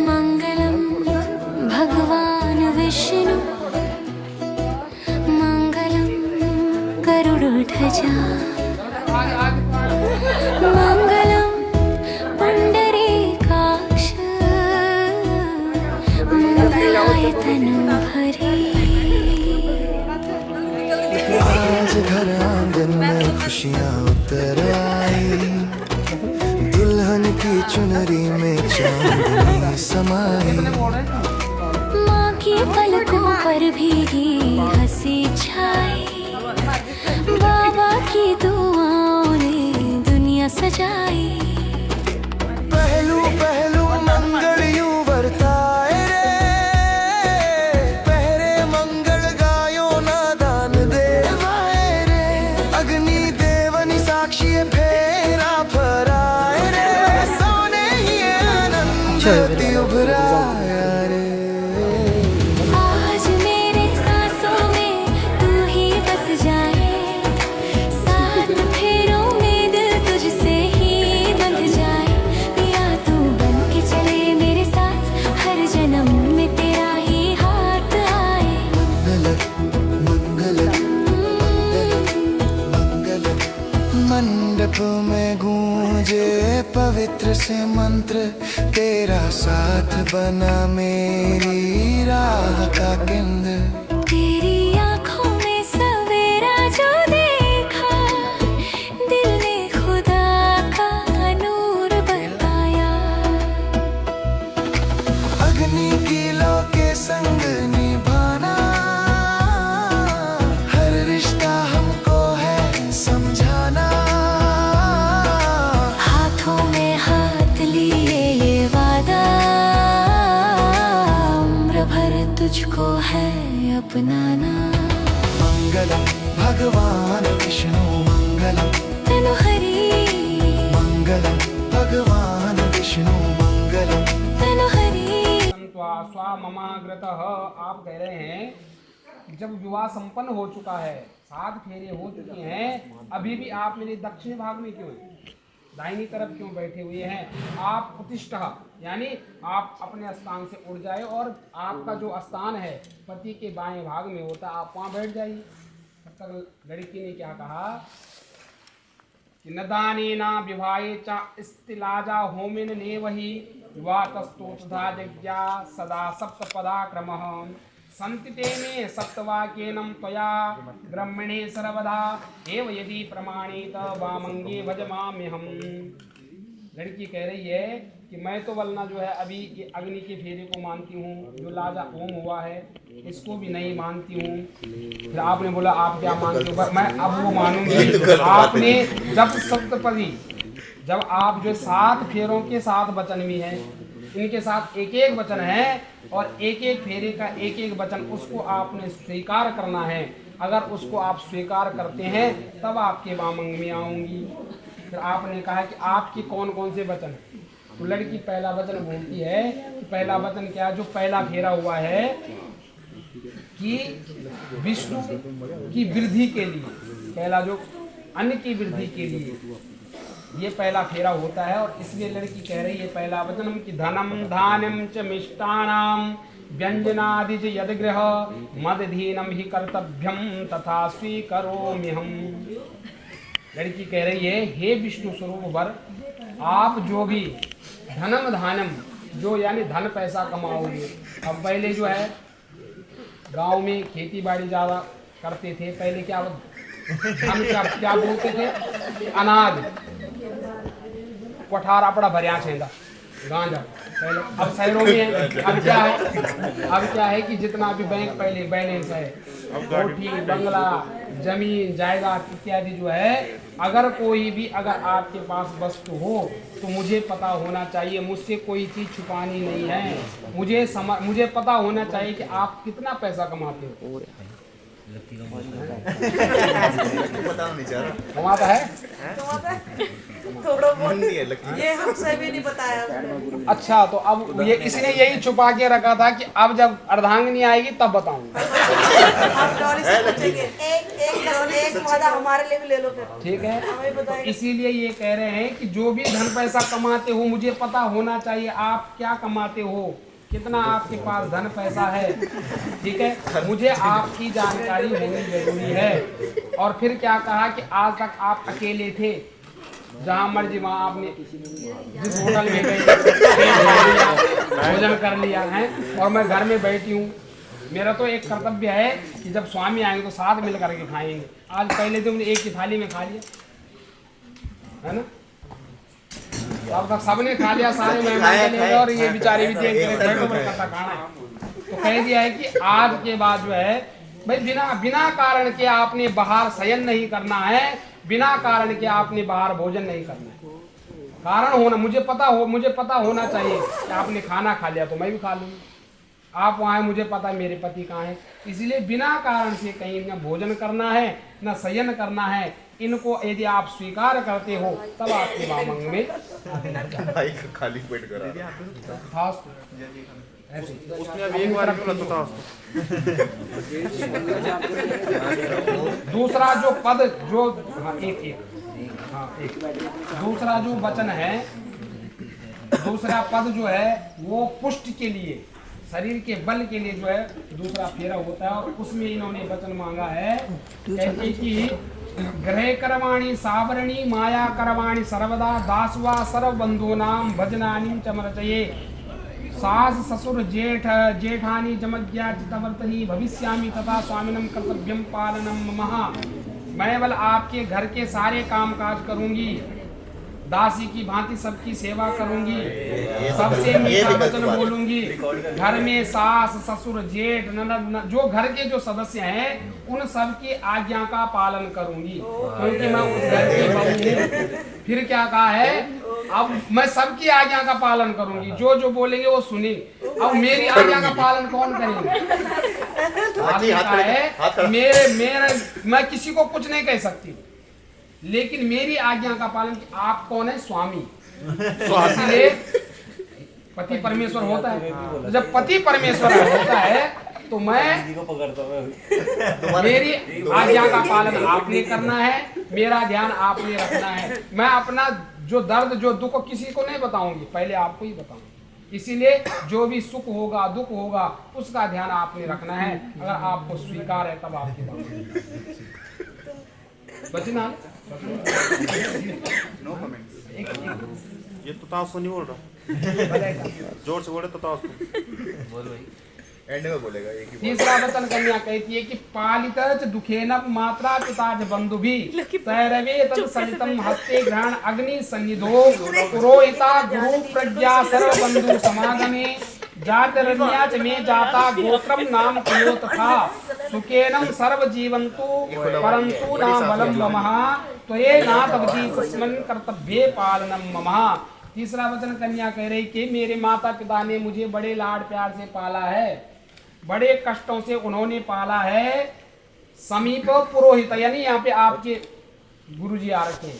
मंगलम भगवान विष्णु मंगलम गरुड़ध्वजा मंगलम पुंडरीकाक्ष मंगलाय तनूहरि। आज घर आंगन में खुशियाँ उतर आई, दुल्हन की चुनरी में चांदनी समाई। माँ की पलकों पर भीगी हंसी छाई, बाबा की दुआओं ने दुनिया सजाई। पहलू पहलू मंगल यूं बरताए रे, पहरे मंगल गायो नादान देवाए रे। अग्नि देवनी साक्षी फेरा फराए रे, सोने ही आनंद उभराया रे। आज मेरे सांसों में तू ही बस जाए, सात फेरों में दिल तुझसे ही बंध जाए। पिया तू बन के चले मेरे साथ, हर जन्म में तेरा ही हाथ आए। मंगल मंगल मंडप में गूंजे पवित्र से मंत्र, तेरा साथ बना मेरी राह का केंद्र। तेरी आँखों में सवेरा जो देखा, दिल ने खुदा का नूर बताया। अग्नि की लौ के संग निभाना, हर रिश्ता हमको है समझाना। हाथों में हाथ लिए ये वादा, उम्र भर तुझको है अपनाना। मंगलम भगवान विष्णु मंगलम तनूहरि मंगलम भगवान विष्णु मंगलम। तनूहरि। स्वाममाग्रतः आप कह रहे हैं जब विवाह संपन्न हो चुका है, 7 फेरे हो चुके हैं, अभी भी आप मेरे दक्षिण भाग में क्यों, दाहिनी तरफ क्यों बैठे हुए हैं? आप प्रतिष्ठा यानी आप अपने स्थान से उड़ जाए और आपका जो स्थान है पति के बाएं भाग में होता है, आप वहाँ बैठ जाइए। तब तक लड़की ने क्या कहा कि न दानेना विवाहे च स्तिलाजा होमिन नेवहि विवाहस्तोतधा जज्ञा सदा सप्तपदाक्रमः संतिते में सप्तवाक्येनं त्वया ब्रह्मणे सर्वदा एव यदि प्रमाणित वामंगे भजमाम्यहम्। लड़की कह रही है कि मैं तो वरना जो है अभी ये अग्नि के फेरे को मानती हूँ, जो लाजा होम हुआ है इसको भी नहीं मानती हूँ। फिर आपने बोला आप क्या मानते हो, मैं अब वो मानूंगी। आपने जब सप्तपदी, जब आप जो 7 फेरों के 7 वचन भी हैं, इनके साथ एक एक वचन है और एक एक फेरे का एक एक वचन, उसको आपने स्वीकार करना है। अगर उसको आप स्वीकार करते हैं तब आपके वामंग में आऊंगी। फिर आपने कहा कि आपके कौन कौन से वचन, तो लड़की पहला वचन बोलती है कि पहला वचन क्या, जो पहला फेरा हुआ है कि विष्णु की वृद्धि के लिए, पहला जो अन्न की वृद्धि के लिए ये पहला फेरा होता है। और इसलिए लड़की कह रही है पहला वचनम कि धनम धान्यम च मिष्टानाम व्यंजनादिज यदगृह मदधीनम ही कर्तव्यम तथा स्वीकरोम्यहम। लड़की कह रही है हे विष्णु स्वरूप वर, आप जो भी धनम धानम, जो यानी धन पैसा कमाओगे। अब पहले जो है गांव में खेती बाड़ी ज़्यादा करते थे, पहले क्या धन क्या बोलते थे, अनाज कोठार अपना भरिया छेंदा गांजा पहले। अब शहरों में अब क्या है कि जितना भी बैंक पहले बैलेंस है, कोठी बंगला जमीन जायदाद इत्यादि जो है, अगर कोई भी अगर आपके पास वस्तु हो तो मुझे पता होना चाहिए, मुझसे कोई चीज़ छुपानी नहीं है। मुझे पता होना चाहिए कि आप कितना पैसा कमाते हो। कमाता है थोड़ा बहुत, ये हमसे भी नहीं बताया उसने। अच्छा, तो अब ये इसने यही छुपा के रखा था कि अब जब अर्धांगिनी आएगी तब बताऊंगा। हम डॉली से पूछेंगे, एक वादा हमारे लिए भी ले लो फिर। ठीक है, हमें तो बताएंगे। इसीलिए ये कह रहे हैं कि जो भी धन पैसा कमाते हो मुझे पता होना चाहिए आप क्या कमाते हो, कितना आपके पास धन पैसा है। ठीक है, मुझे आपकी जानकारी होनी जरूरी है। और फिर क्या कहा कि आज तक आप अकेले थे, जहाँ मर्जी वहाँ आपने जिस होटल में गए भोजन कर लिया है, और मैं घर में बैठी हूँ। मेरा तो एक कर्तव्य है कि जब स्वामी आएंगे तो साथ मिल करके खाएंगे। आज पहले तो एक ही थाली में खा लिया है ना, अब तक सबने खा लिया, सारे मेहमान ले, और ये बेचारे भी देख रहे बैठो करता खाना है। तो कह दिया है कि आज के बाद जो है भाई बिना कारण के आपने बाहर शयन नहीं करना है, बिना कारण के आपने बाहर भोजन नहीं करना है। कारण होना, मुझे पता होना चाहिए कि आपने खाना खा लिया तो मैं भी खा लूँगी। आप वहाँ मुझे पता है मेरे पति कहाँ है, इसलिए बिना कारण से कहीं न भोजन करना है न शयन करना है। इनको यदि आप स्वीकार करते हो तब आपके वामंग में खाली पेट करा ऐसे। उसने अब एक बार बोला तो दूसरा जो पद जो एक दूसरा जो वचन है, दूसरा पद जो है वो पुष्टि के लिए, शरीर के बल के लिए जो है दूसरा फेरा होता है। और उसमें इन्होंने वचन मांगा है, कहते कि ग्रह कर्माणि सावरणी माया कर्माणि सर्वदा दासवा सर्वबंधूनां भजनानि चमरचये सास ससुर जेठ जेठानी जमज्ञा चितवर्तनी भविष्यामि तथा स्वामिनम कर्तव्यम पालनम महा। मैं बल आपके घर के सारे काम काज करूंगी, दासी की भांति सबकी सेवा करूंगी, सबसे मीठा वचन बोलूंगी। घर में सास ससुर जेठ ननद जो घर के जो सदस्य हैं उन सब की आज्ञा का पालन करूंगी, क्योंकि मैं उस घर की बहू हूँ। फिर क्या कहा है, अब मैं सबकी आज्ञा का पालन करूंगी, जो जो बोलेंगे वो सुनी। अब मेरी आज्ञा का पालन कौन करेंगे? मैं किसी को कुछ नहीं कह सकती, लेकिन मेरी आज्ञा का पालन। आप कौन है? स्वामी। इसलिए पति परमेश्वर होता है। तो जब पति परमेश्वर होता है तो मैं मेरी आज्ञा का पालन आपने करना है, मेरा ध्यान आपने रखना है। मैं अपना जो दर्द जो दुख किसी को नहीं बताऊंगी, पहले आपको ही बताऊंगी। इसीलिए जो भी सुख होगा दुख होगा उसका ध्यान आपने रखना है। अगर आपको स्वीकार है तब आपकी बात बचना। No comment. ये तो ताश नहीं बोल रहा, जोर से बोले तो ताश। बोल भाई। एंड में बोलेगा एक ही बार। तीसरा वचन कन्या कहती है कि पालित दुखेन मात्रा पिताज बंधु भी तैरवे तद सहितम हस्ते ग्रहण अग्नि सन्निधो पुरोहिता गुरु प्रज्ञा सर्व बंधु समागमे जातरण्या च में जाता गोत्रम नाम प्रयोत था सुखेनम सर्व जीवंतु परंतु ना बलम ममः त्वये नातवती तस्मन् कर्तव्ये पालनम ममः। तीसरा वचन कन्या कह रही कि मेरे माता पिता ने मुझे बड़े लाड प्यार से पाला है, बड़े कष्टों से उन्होंने पाला है। समीप पुरोहित यानी यहाँ पे आपके गुरुजी आ रखे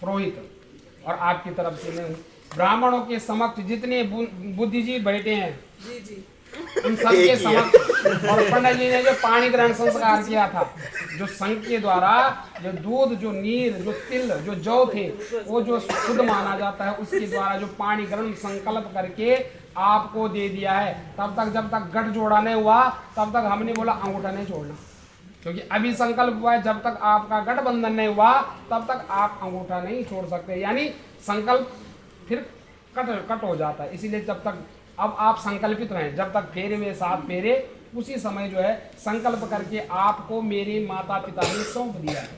पुरोहित और आपकी तरफ से मैं हूँ। ब्राह्मणों के समक्ष जितने बुद्धिजीवी बैठे हैं उन सबके समक्ष और पंडित जी ने जो पानी ग्रहण संस्कार किया था, जो संघ के द्वारा जो दूध जो नीर जो तिल जो जौ थे वो जो शुद्ध माना जाता है उसके द्वारा जो पानी ग्रहण संकल्प करके आपको दे दिया है। तब तक जब तक गठ जोड़ा नहीं हुआ तब तक हमने बोला अंगूठा नहीं छोड़ना, क्योंकि अभी संकल्प हुआ है जब तक आपका गठबंधन नहीं हुआ तब तक आप अंगूठा नहीं छोड़ सकते, यानी संकल्प फिर कट हो जाता है। इसीलिए जब तक अब आप संकल्पित रहें, जब तक फेरे में 7 फेरे उसी समय जो है संकल्प करके आपको मेरे माता पिता ने सौंप दिया है।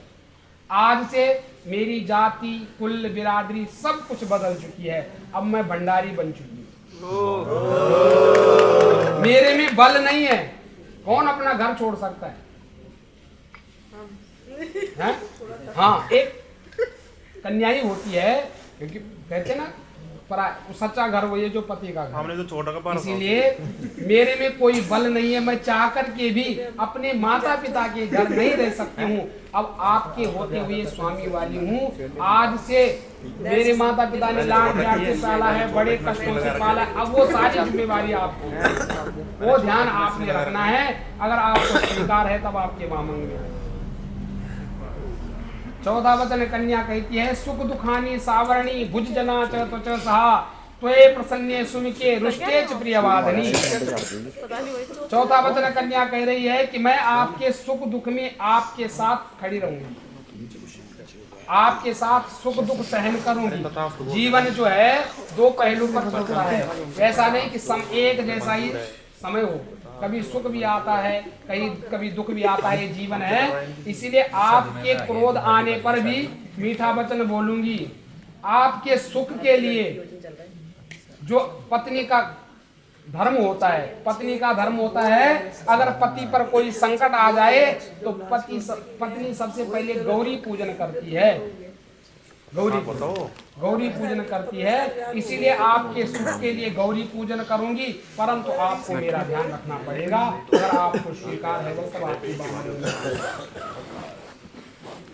आज से मेरी जाति कुल बिरादरी सब कुछ बदल चुकी है, अब मैं भंडारी बन चुकी हूँ। मेरे में बल नहीं है, कौन अपना घर छोड़ सकता है? हाँ, एक कन्या ही होती है, क्योंकि कहते ना सच्चा घर वो ये जो पति का घर। हमने तो छोटा का पार, इसीलिए मेरे में कोई बल नहीं है, मैं चाह कर के भी अपने माता पिता के घर नहीं रह सकती हूँ। अब आपके होते हुए स्वामी वाली हूँ। आज से मेरे माता पिता ने लाड प्यार से पाला है, बड़े कष्टों से पाला है, अब वो सारी जिम्मेवारी आपको, वो ध्यान आपने रखना है। अगर आपको स्वीकार है तब आपके मामंग में। चौथा वचन कन्या कहती है सुख दुखानी सावरणी भुज जना त्वच सहा त्वये प्रसन्ने सुमिके रुष्टे च प्रियवादनी। चौथा वचन कन्या कह रही है कि मैं आपके सुख दुख में आपके साथ खड़ी रहूंगी, आपके साथ सुख दुख सहन करूंगी। जीवन जो है 2 पहलू पर चलता है, ऐसा नहीं कि एक जैसा ही समय हो, कभी सुख भी आता है कभी दुख भी आता है, ये जीवन है। इसीलिए आपके क्रोध आने पर भी मीठा वचन बोलूंगी। आपके सुख के लिए जो पत्नी का धर्म होता है, पत्नी का धर्म होता है अगर पति पर कोई संकट आ जाए तो पत्नी सबसे पहले गौरी पूजन करती है, गौरी पूजन करती है। इसीलिए आपके सुख के लिए गौरी पूजन करूंगी, परंतु आपको मेरा ध्यान रखना पड़ेगा। अगर आपको स्वीकार है तो सब आपकी बात।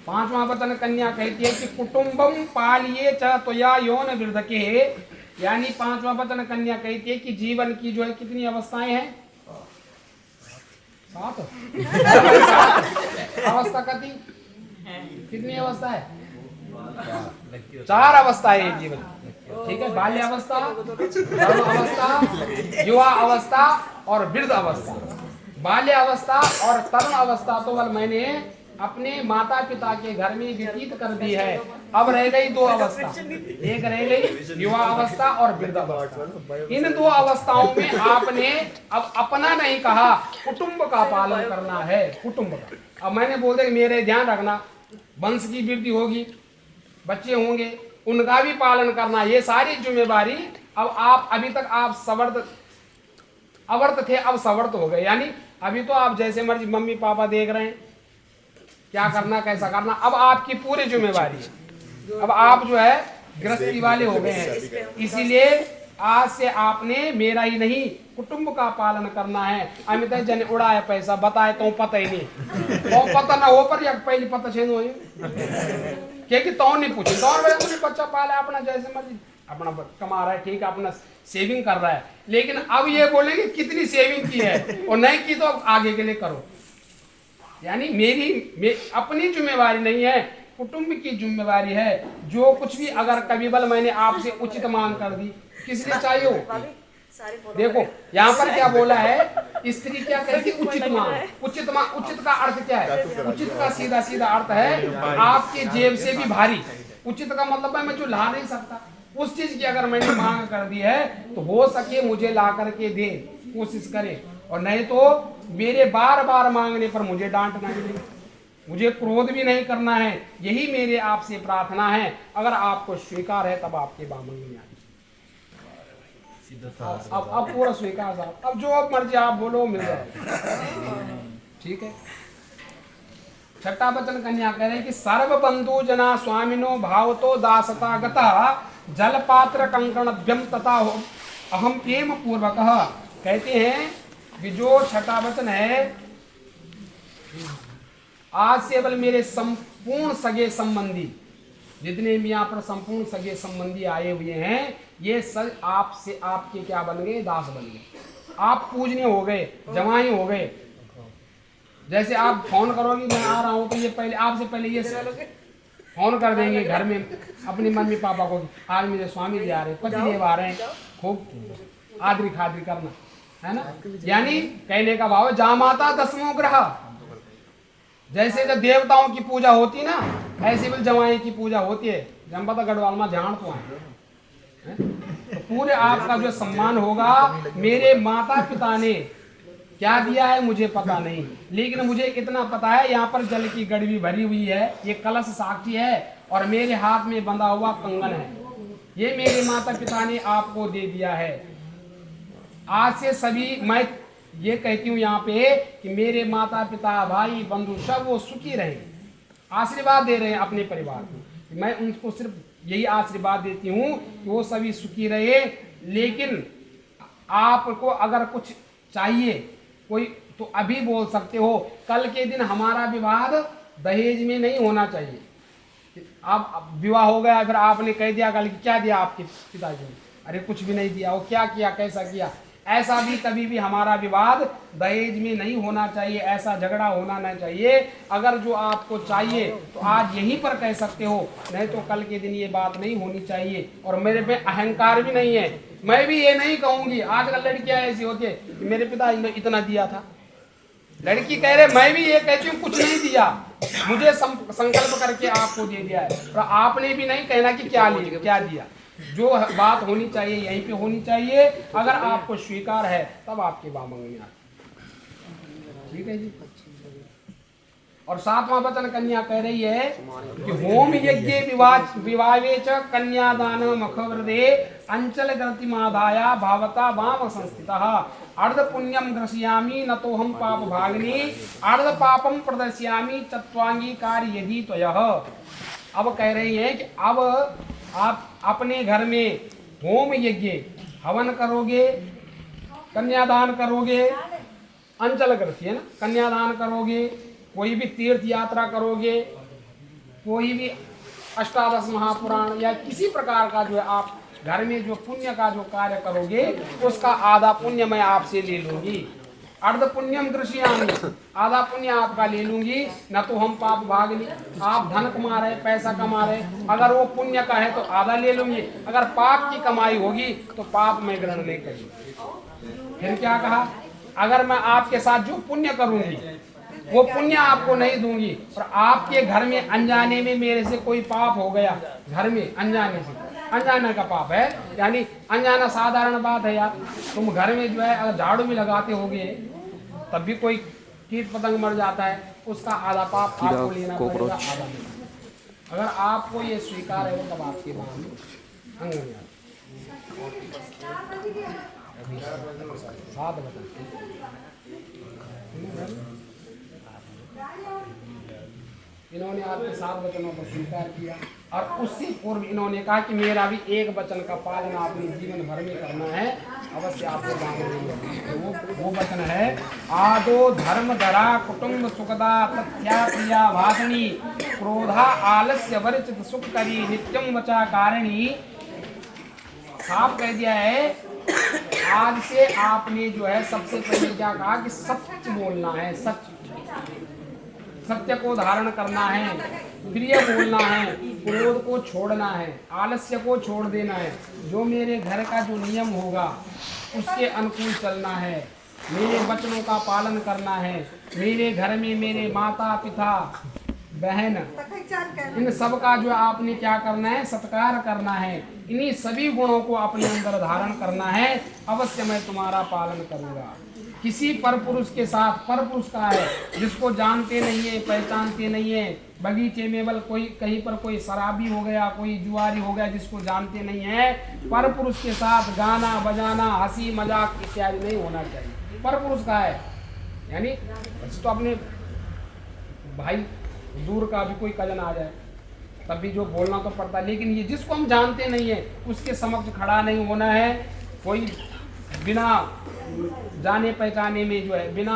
5वां वचन कन्या कहती है कि कुटुंबम पालिये च त्वया यौन वृद्धके, यानी 5वां वचन कन्या कहती है कि जीवन की जो है कितनी अवस्थाएं हैं? 7 अवस्था कितनी अवस्था है? 4 अवस्था है ये जीवन, ठीक है। बाल्य अवस्था, अवस्था, युवा अवस्था और वृद्ध अवस्था। बाल्य अवस्था और तरुण अवस्था तो मैंने अपने माता पिता के घर में व्यतीत कर दी है। अब रह गई 2 अवस्था, एक रह गई युवा अवस्था और वृद्ध अवस्था। इन 2 अवस्थाओं में आपने अब अपना नहीं कहा, कुटुंब का पालन करना है, कुटुंब का। अब मैंने बोल दिया मेरे ध्यान रखना, वंश की वृद्धि होगी, बच्चे होंगे, उनका भी पालन करना, ये सारी जिम्मेवारी। अब आप अभी तक आप अवर्त थे, अब सवर्त हो गए, यानी अभी तो आप जैसे मर्जी मम्मी पापा देख रहे हैं क्या करना कैसा करना, अब आपकी पूरी जिम्मेवारी है। अब आप जो है गृहस्थी वाले हो गए हैं, इसीलिए आज से आपने मेरा ही नहीं कुटुंब का पालन करना है। अमित जन उड़ाए पैसा बताए तो पता ही नहीं, तो पता ना हो पर पहले पता छेद हो कि तो नहीं पूछे तो बच्चा पाला अपना जैसे मर्जी अपना कमा रहा है, ठीक है, अपना सेविंग कर रहा है। लेकिन अब ये बोलेंगे कितनी सेविंग की है और नहीं की तो आगे के लिए करो, यानी मेरी अपनी जिम्मेवारी नहीं है, कुटुंब की जिम्मेवारी है। जो कुछ भी अगर कभी बल मैंने आपसे उचित मांग कर दी, किस लिए चाहिए हो? देखो यहाँ पर क्या बोला है, स्त्री क्या करेगी? उचित मांग। उचित का अर्थ क्या है? उचित का सीधा सीधा अर्थ है आपके जेब से भी भारी। उचित का मतलब है मैं जो ला नहीं सकता, उस चीज की अगर मैंने मांग कर दी है तो हो सके मुझे ला करके दे, कोशिश करे। और नहीं तो मेरे बार बार मांगने पर मुझे डांटना ही नहीं, मुझे क्रोध भी नहीं करना है। यही मेरे आपसे प्रार्थना है। अगर आपको स्वीकार है तब आपके बामंग में आए। अब पूरा स्वीकार साहब, अब जो अब मर्जी आप बोलो मिल जाए। ठीक है। छठा वचन कन्या कह रहे कि सर्व बंधु जना स्वामिनो भावतो दासता गता जल पात्र कंकणभ्यम तथा अहम प्रेम पूर्वक। कहते हैं कि जो छठा वचन है, आज से केवल मेरे संपूर्ण सगे संबंधी जितने भी यहाँ पर संपूर्ण सगे संबंधी आए हुए हैं, ये सब आपसे आपके क्या बन गए? दास बन गए। आप पूजनीय हो गए, जमाई हो गए। जैसे आप फोन करोगे मैं आ रहा हूँ तो ये पहले आपसे पहले ये फोन कर देंगे घर में अपनी मम्मी पापा को, आज मेरे स्वामी जी आ रहे हैं, पतिदेव आ रहे हैं, खूब आदरी खादरी करना है ना। यानी कहने का भाव जामाता दसमों ग्रह, जैसे जब देवताओं की पूजा होती है ना, ऐसे भी जमाई की पूजा होती है। जमपता गढ़वाल में ध्यान तो आए तो पूरे आपका जो सम्मान होगा। मेरे माता पिता ने क्या दिया है मुझे पता नहीं, लेकिन मुझे इतना पता है यहाँ पर जल की गड़वी भरी हुई है, ये कलश साक्षी है और मेरे हाथ में बंधा हुआ कंगन है, ये मेरे माता पिता ने आपको दे दिया है। आज से सभी मैं ये कहती हूँ यहाँ पे कि मेरे माता पिता भाई बंधु सब वो सुखी रहे, आशीर्वाद दे रहे हैं अपने परिवार को। मैं उनको सिर्फ यही आशीर्वाद देती हूँ कि वो सभी सुखी रहे। लेकिन आपको अगर कुछ चाहिए कोई तो अभी बोल सकते हो, कल के दिन हमारा विवाद दहेज में नहीं होना चाहिए। आप विवाह हो गया फिर आपने कह दिया कल क्या दिया आपके पिताजी ने, अरे कुछ भी नहीं दिया, वो क्या किया कैसा किया, ऐसा भी कभी भी हमारा विवाद दहेज में नहीं होना चाहिए, ऐसा झगड़ा होना नहीं चाहिए। अगर जो आपको चाहिए तो आज यहीं पर कह सकते हो, नहीं तो कल के दिन ये बात नहीं होनी चाहिए। और मेरे पे अहंकार भी नहीं है, मैं भी ये नहीं कहूंगी। आजकल लड़कियां ऐसी होती है कि मेरे पिताजी ने इतना दिया था, लड़की कह रहे मैं भी ये कहती हूँ कुछ नहीं दिया, मुझे संकल्प करके आपको दे दिया है। और आपने भी नहीं कहना कि क्या लिए क्या दिया, जो बात होनी चाहिए यहीं पे होनी चाहिए। अगर आपको स्वीकार है तब आपके बामंग में आते। ठीक है जी। और सातवां वचन कन्या कह रही है कि होम यज्ञ विवाहे च कन्यादान मखवृदे अंचल ग्रतिमादाया भावता वाम संस्थितः अर्ध पुण्यम ग्रस्यामि न तो हम पाप भागिनी अर्ध पापम प्रदर्श्यामि चत्वांगी कार्य यदि त्वयः। अब कह रही है कि अब आप अपने घर में होम यज्ञ हवन करोगे, कन्यादान करोगे, अंचल ग्रसी है ना, कन्यादान करोगे, कोई भी तीर्थ यात्रा करोगे, कोई भी अष्टादश महापुराण या किसी प्रकार का जो है आप घर में जो पुण्य का जो कार्य करोगे उसका आधा पुण्य मैं आपसे ले लूंगी। अर्ध पुण्यम दृश्यामि, आधा पुण्य आपका ले लूंगी। न तो हम पाप भागिनी, आप धन कमा रहे पैसा कमा रहे, अगर वो पुण्य का है तो आधा ले लूंगी, अगर पाप की कमाई होगी तो पाप मैं ग्रहण नहीं करूंगी। फिर क्या कहा, अगर मैं आपके साथ जो पुण्य करूंगी वो पुण्य आपको नहीं दूंगी। और आपके घर में अनजाने में मेरे से कोई पाप हो गया, घर में अनजाने से, अनजाने का पाप है, यानी अनजाना साधारण बात है यार। तुम घर में जो है अगर झाड़ू भी लगाते होगे तब भी कोई कीट पतंग मर जाता है, उसका आधा पाप आपको लेना पड़ेगा, आधा नहीं। अगर आपको ये स्वीकार है तब आपके बारे अंग में साथ बताते। इन्होंने आपके 7 वचनों को स्वीकार किया और उससे पूर्व इन्होंने कहा कि मेरा भी एक वचन का पालन अपने जीवन भर में करना है, अवश्य आपको मांगेंगे। वो वचन है आदो धर्म धरा कुटुंब सुखदा तथ्या प्रिया भाषणी क्रोधा आलस्य वर्चित सुख करी नित्यम वचा कारिणी। साफ कह दिया है, आज से आपने जो है सबसे पहले क्या कहा कि सच बोलना है, सत्य को धारण करना है, प्रिय बोलना है, क्रोध को छोड़ना है, आलस्य को छोड़ देना है, जो मेरे घर का जो नियम होगा उसके अनुकूल चलना है, मेरे वचनों का पालन करना है, मेरे घर में मेरे माता पिता बहन इन सब का जो आपने क्या करना है, सत्कार करना है, इन्हीं सभी गुणों को अपने अंदर धारण करना है, अवश्य मैं तुम्हारा पालन करूंगा। किसी पर पुरुष के साथ, पर पुरुष का है जिसको जानते नहीं है, पहचानते नहीं है, बगीचे में बल कोई कहीं पर कोई शराबी हो गया, कोई जुआरी हो गया जिसको जानते नहीं है, पर पुरुष के साथ गाना बजाना, हंसी मजाक इत्यादि नहीं होना चाहिए। पर पुरुष का है यानी तो अपने भाई दूर का भी कोई कजन आ जाए तब भी जो बोलना तो पड़ता है, लेकिन ये जिसको हम जानते नहीं है उसके समक्ष खड़ा नहीं होना है। कोई बिना जाने पहचाने में जो है, बिना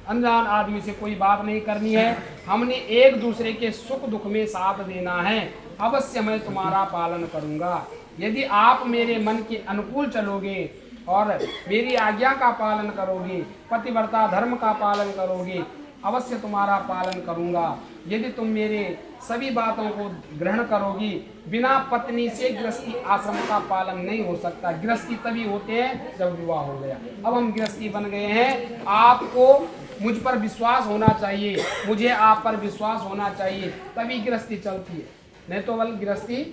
अनजान आदमी से कोई बात नहीं करनी है। हमने एक दूसरे के सुख दुख में साथ देना है। अवश्य मैं तुम्हारा पालन करूंगा। यदि आप मेरे मन के अनुकूल चलोगे और मेरी आज्ञा का पालन करोगे, पतिव्रता धर्म का पालन करोगे, अवश्य तुम्हारा पालन करूंगा। यदि तुम मेरे सभी बातों को ग्रहण करोगी, बिना पत्नी से गृहस्थी आश्रम का पालन नहीं हो सकता। गृहस्थी तभी होते हैं जब विवाह हो गया। अब हम गृहस्थी बन गए हैं, आपको मुझ पर विश्वास होना चाहिए, मुझे आप पर विश्वास होना चाहिए, तभी गृहस्थी चलती है। नहीं तो बल गृहस्थी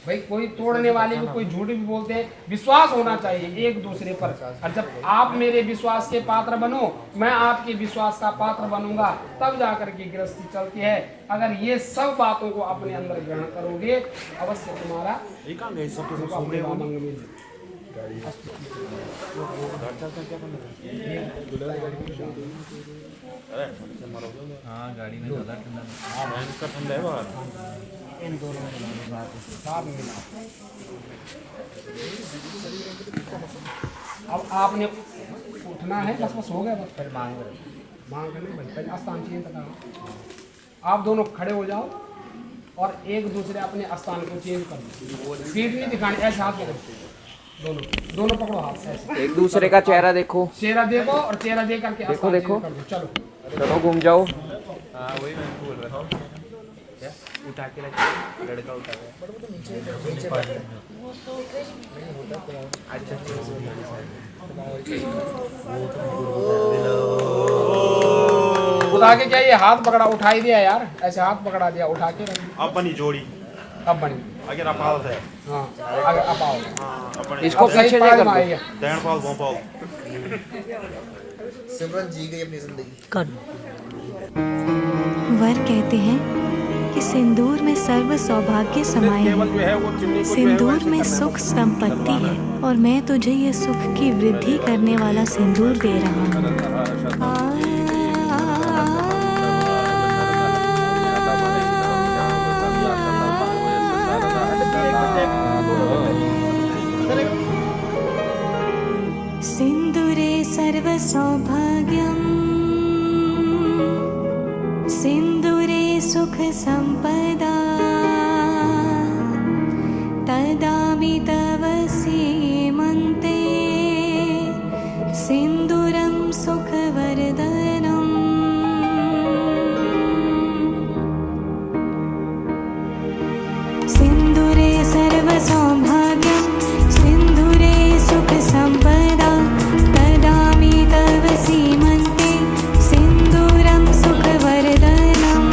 भाई कोई तोड़ने वाले भी, कोई झूठ भी बोलते हैं। विश्वास होना चाहिए एक दूसरे पर। और जब आप मेरे विश्वास के पात्र बनो, मैं आपके विश्वास का पात्र बनूंगा, तब जाकर के गृहस्थी चलती है। अगर ये सब बातों को अपने अंदर ग्रहण करोगे, अवश्य तुम्हारा गाड़ी में ज़्यादा ठंडा इन दोनों साथ में मिला। अब आपने उठना है, बस हो गया, बस फिर मांग नहीं भाई, पहले स्थान चेंज करना। आप दोनों खड़े हो जाओ और एक दूसरे अपने स्थान को चेंज कर दो। पीठ नहीं दिखानी, ऐसे हाथ पकड़ो, दोनों पकड़ो हाथ ऐसे, एक दूसरे का चेहरा देखो, चेहरा देखो और चेहरा देख करके देखो देखो, चलो घूम जाओ। वही मैं बोल रहा था, उठा के लड़का उठा के उठा के क्या, ये हाथ पकड़ा, उठा ही दिया यार, ऐसे हाथ पकड़ा दिया, उठा के अब बनी जोड़ी, अब बनी। अगर आप पाल है, हाँ अगर अब आओ, अपने इसको पीछे पाल कर में दो। आइए। दैन पाल वो पाल। सिमरन जी गई अपनी जिंदगी। वर कहते हैं कि सिंदूर में सर्व सौभाग्य समाये है। सिंदूर में सुख संपत्ति है और मैं तुझे ये सुख की वृद्धि करने वाला सिंदूर दे रहा हूँ। सिंदूरे सर्व सौभाग्यम, सिंदूरे सुख संपदा, तदामि तव सीमन्ते, सिंदूरं सुखवर्धनम्। सिंदूरे सर्व सौभाग्यम, सिंदूरे सुख संपदा, तदामि तव सीमन्ते, सिंदूरं सुखवर्धनम्।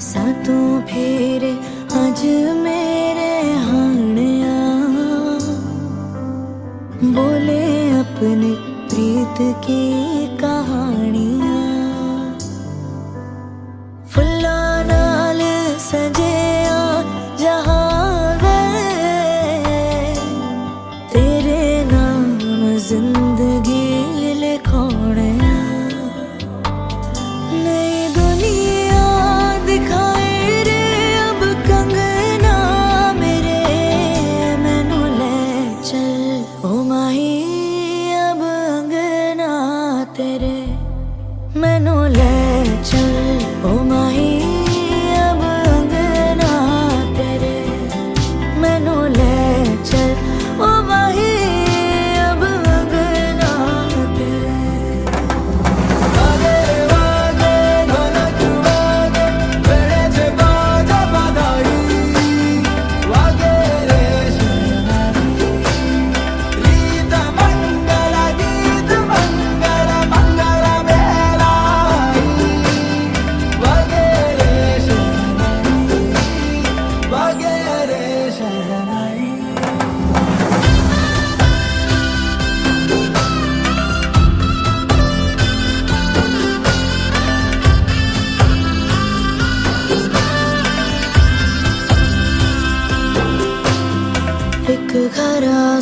सातों फेरे अज मेरे हाणिया, बोले अपने प्रीत की कहानियां। फुल्ला नाल सजिया जहां वे, तेरे नाम जिंदगी लिखा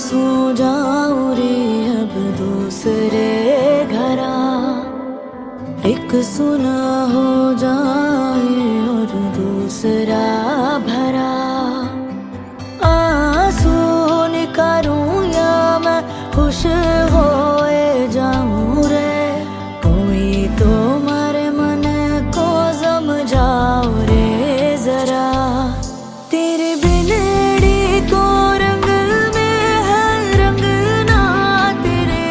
सो जाऊं रे अब दूसरे घरा, एक सुना हो जाए और दूसरा भरा। आंसू निकालूं या मैं खुश होए जाऊं रे, कोई तो मारे मन को समझाओ रे जरा। तेरे बिनड़ी को रंग में है रंग ना तेरे,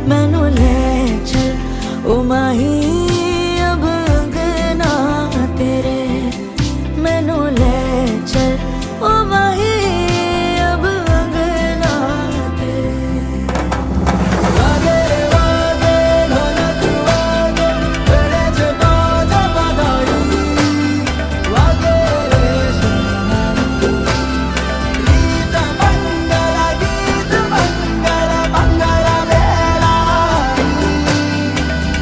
मैनू ले चल ओ माही अब अंगना तेरे, मैनू ले चल ओ माही अब अंगना तेरे। वागे वागे ढोलक वागे तेरे जगाद बधाई, वागे रे सोनारी गीत मंगल मंगल बेला,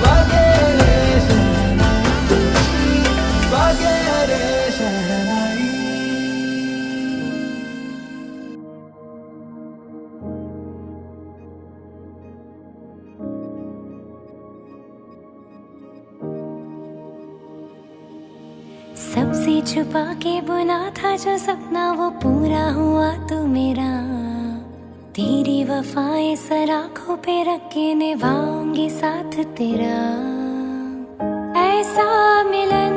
वागे रे सोनारी वागे रे शहनाई। सबसे छुपा के बुना था जो सपना वो पूरा हुआ तो मेरा, तेरी वफाएं सर आँखों पे रख के निभाऊंगी साथ तेरा। ऐसा मिलन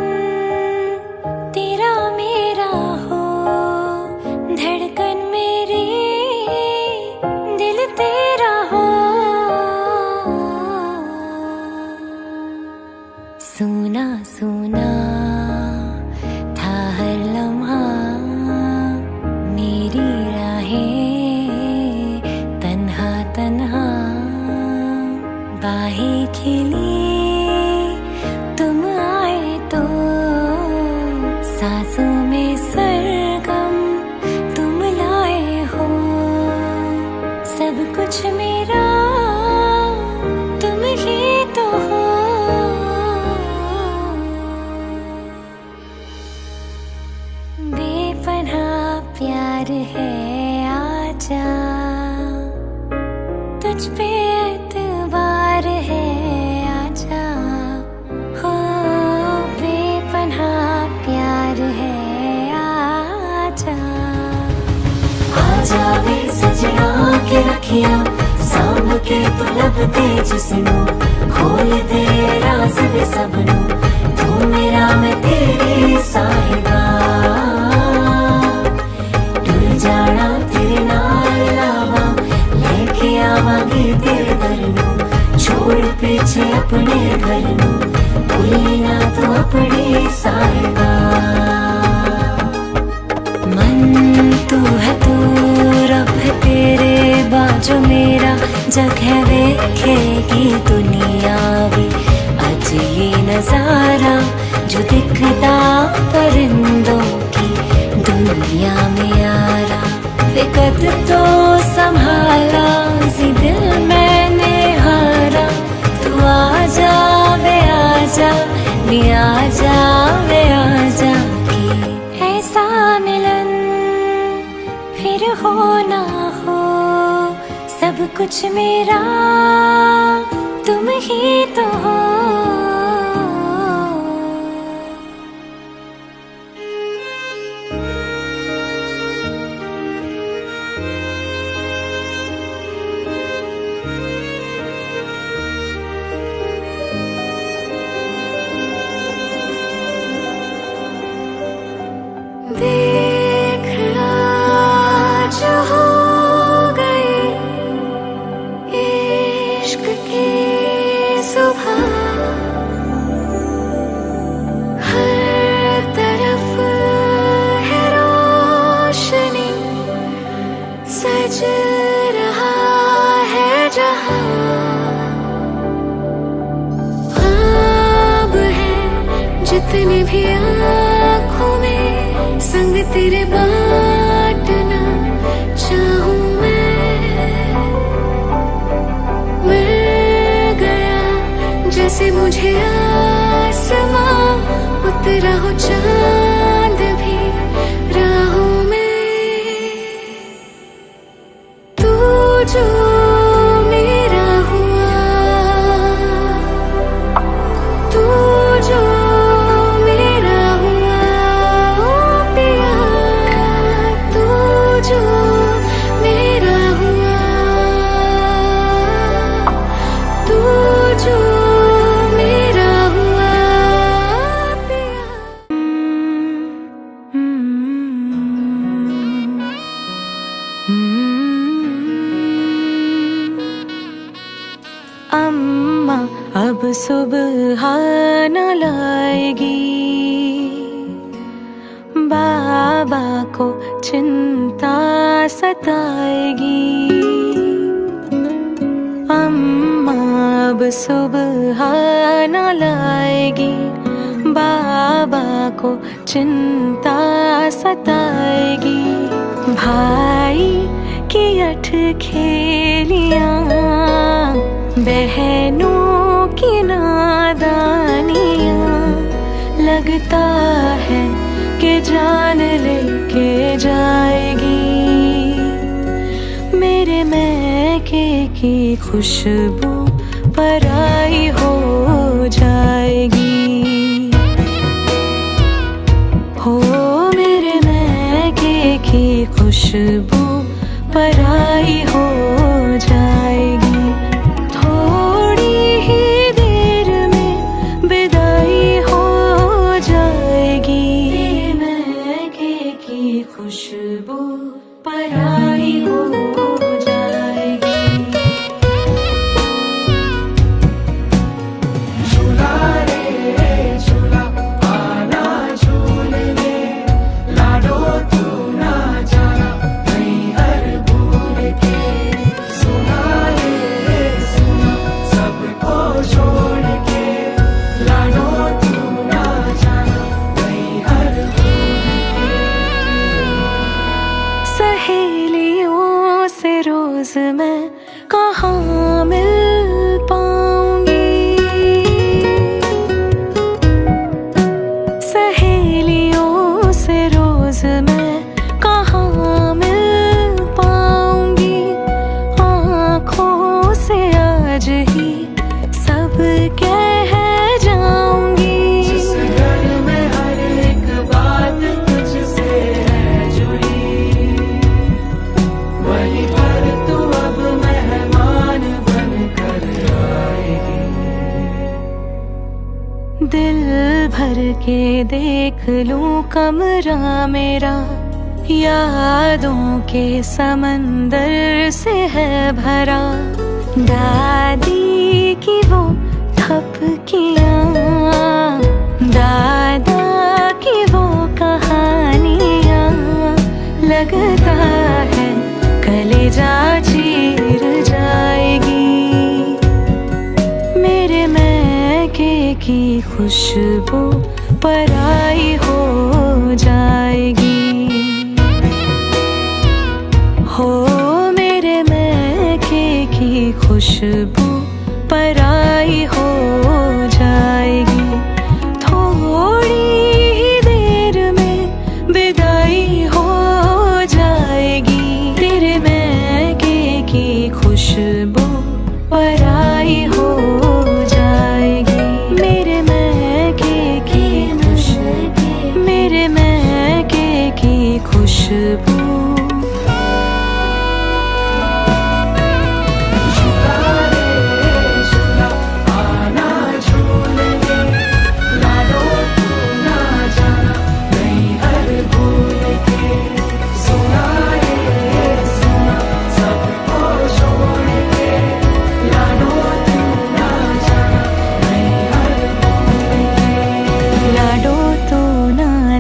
तेरा मेरा हो, धड़कन मेरी दिल तेरा हो। सोना सोना था हर लम्हा, मेरी राहें तन्हा तन्हा, बाहें खिली तुम आए तो, सांसों में सरगम तुम लाए हो। सब कुछ मेरा तुम ही तो हो। बेपनाह प्यार है आजा, तुझ पे एतबार है आजा, हो बेपनाह प्यार है आजा। आजा वे सजना के रखिया, सांभ के तू लब दे जिसनू, खोल दे राज वे सबनू, तू मेरा मैं तेरी साहिबा। डुल जाना तेरे नाल लावा, लेके आवांगी तेरे दर नू, छोड़ पीछे अपने घर नू, भूली ना तू अपनी साहिबा। मन तू है तू रब है तेरे बाजू मेरा, जगह वेखेगी दुनिया भी अज ये नजारा, जो दिखता परिंदों की दुनिया में यारा। फिकत तो संभाला सी दिल मैंने हारा, तू आजा वे आजा वे आजा वे आजा, कि ऐसा मिलन फिर हो ना हो। सब कुछ मेरा तुम ही तो हो। देखना जो हो गई इश्क की सुबह, हर तरफ है रोशनी, सज रहा है जहां। ख्वाब है जितने भी आँखों में, संग तेरे बांटना चाहूं मैं। मिल गया जैसे मुझे आसमां, उतरा हो चांद भी राहों में। सुबह न लाएगी, बाबा को चिंता सताएगी। अम्मा अब सुबह न लाएगी, बाबा को चिंता सताएगी। भाई की अठ खेलियां, बहनों की नादानियां, लगता है कि जान लेके जाएगी। मेरे मैके की खुशबू पराई हो जाएगी। हो मेरे मैके की खुशबू पराई हो जाएगी। थोड़ी ही देर में विदाई हो जाएगी। मैके की खुशबू पराई हो जाएगी। झूला रे झूला आना झूलने, लाडो तू ना जाना नैहर भूल के। सुना रे सुना सबको छोड़ के, लाडो तू ना जाना नैहर भूल के। सहेलियों से रोज मैं कहाँ मिल पाऊंगी, सहेलियों से रोज मैं कहाँ मिल पाऊंगी। आँखों से आज ही सब कह जाऊंगी। जिस घर में हर एक बात तुझसे है जुड़ी, वहीं पर तू अब मेहमान बनकर आएगी। दिल भर के देख लूं कमरा मेरा, यादों के समंदर से है भरा। दादी की वो थपकियाँ, दादा की वो कहानियाँ, लगता है कलेजा चीर जाएगी। मेरे मैके की खुशबू पराई हो जाएगी। हो मेरे मैके की खुशबू पराई हो जाएगी। थोड़ी ही देर में विदाई हो जाएगी। तेरे मैके की खुशबू पराई हो जाएगी। मेरे मैके की खुशबू, मेरे मैके की खुशबू।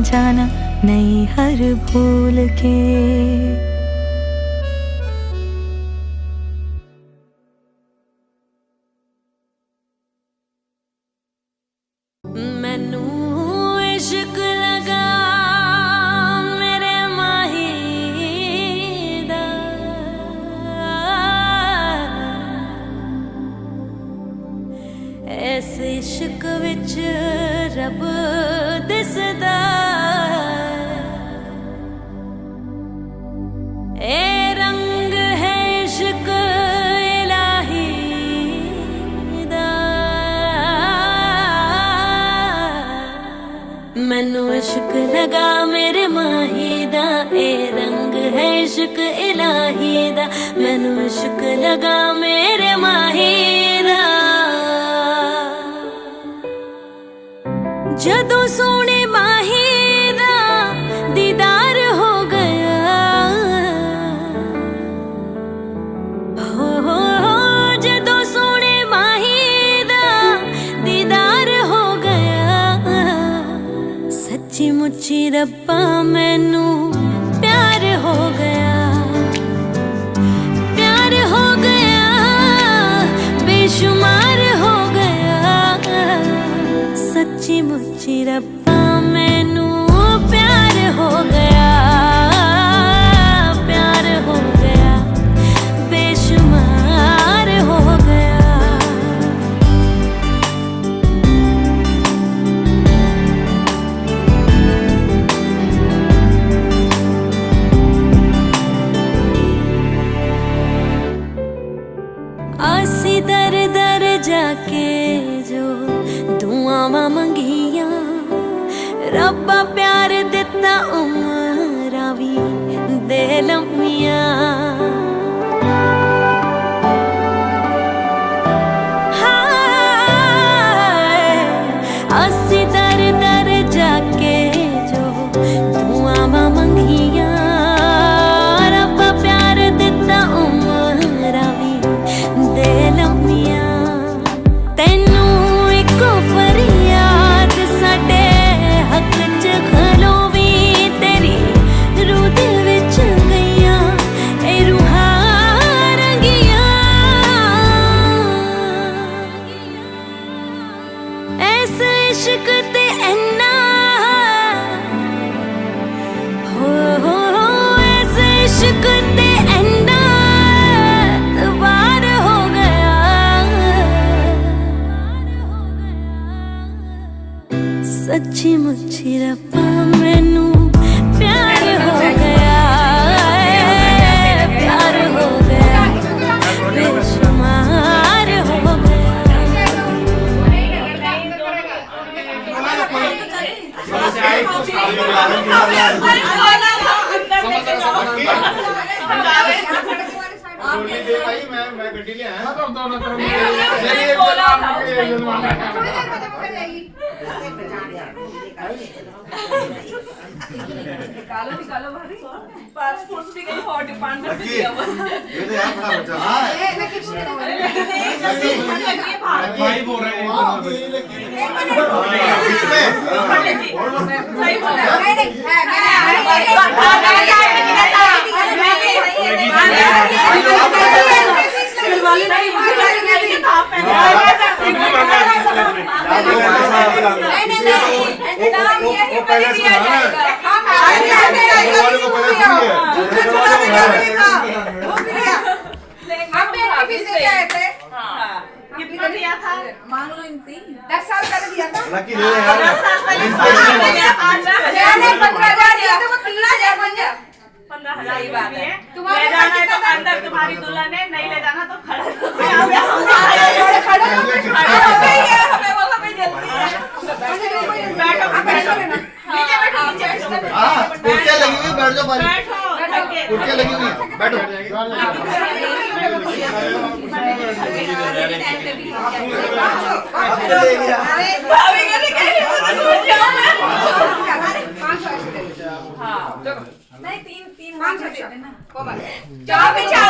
जाना नैहर भूल के। मैनू इश्क लगा मेरे माही दा, इस इश्क विच रब दिसदा। ए रंग है इश्क इलाही दा। मैनू इश्क लगा मेरे माही दा, ए रंग है इश्क इलाही दा। मैनू इश्क लगा मेरे माही दा। जदों सोने माही दा दीदार हो गया, हो जदों सोने माही दा रब्बा मैनू प्यार हो गया, प्यार हो गया, बेशुमार हो गया। सच्ची मुच्ची रब्बा मैनू प्यार हो गया, प्यार हो गया, बेशुमार हो गया। आसी दर दर जाके जो दुआवां मंगिया, रब्बा प्यार दिता उमरां वी दे लम्मियां। आसी दर दर जाके जो दुआवां मंगिया, रब्बा प्यार दिता उमरां वी दे लम्मियां। तैनू इको फरियाद साडे हक च खलोवी, तेरी रूह दे विच गईयां ए रूहां रंगियां। ऐस इश्क ते इन्ना हो ऐस इश्क ते इन्ना तबार हो गया। सच्ची मुच्ची रब्बा मैनू प्यार हो गया, प्यार हो गया, बेशुमार हो गया। मैं गड्डी ले आया निकालो भाभी पासपोर्ट भी गई और डिपार्टमेंट में दिया हुआ ये तो यार बड़ा बच्चा भाई बोल रहे हैं सही बोल रहा कितना दिया था? मांग लो इनसे 10 साल पहले दिया था। 10 साल पहले 15,000 दिया था, वो 30,000 बन गया। 15,000 ही बात है। ले जाना है तो अंदर तुम्हारी दुल्हन है, नहीं ले जाना तो खड़ा हमें वो हमें जल्दी है। बैठो बैठो नीचे बैठो नीचे कुर्सियां लगी हुई बैठ जाओ भाई बैठो कुर्सियां लगी हुई बैठो भाभी कहने कहीं नहीं तीन मांग देते ना चार पे चार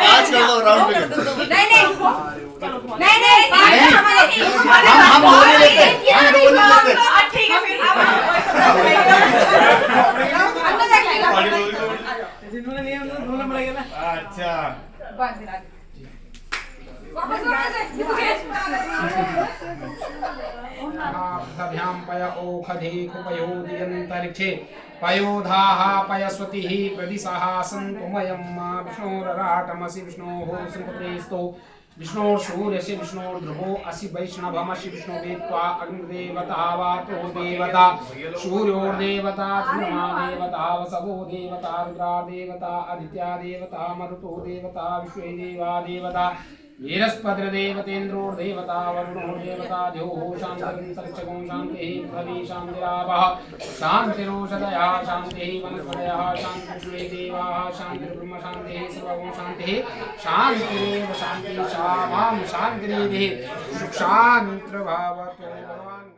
पाँच कर दो राउंड पे नहीं हम दो नहीं लेते हम दो नहीं लेते ठीक है फिर अंदर जाइएगा जिन्होंने नहीं उन्होंने ढूंढना पड़ेगा ना अच्छा बस वापस सभ्यां पय ओखधे कुपयो दियन्तरिक्षे पयोधाः पयस्वतिः प्रदिशः सन्तु मयं विष्णोरराटमसि विष्णोः सुपुत्रेस्तो विष्णोर्सूर्यस्य विष्णोर्ध्रुवो असि वैष्णवमसि विष्णुवेत्त्वा अग्निदेवता वातो देवता सूर्योर्देवता चन्द्रमा देवता वसवो देवता रुद्रा देवता आदित्या देवता मरुतो देवता विश्वे देवा देवता वीरस्पतिर्देवतेन्द्रो देवता वरुणो देवता द्योः शान्तिरन्तरिक्षगो शान्तिः पृथिवी शान्तिरापः शान्तिरोषधयः शान्तिः वनस्पतयः शान्तिर्विश्वे देवाः शान्तिर्ब्रह्म शान्तिः सर्वगो शान्तिः शान्तिरेव शान्तिः शामां शान्तिरेधिः सुशान्तिर्भवतु भगवान्।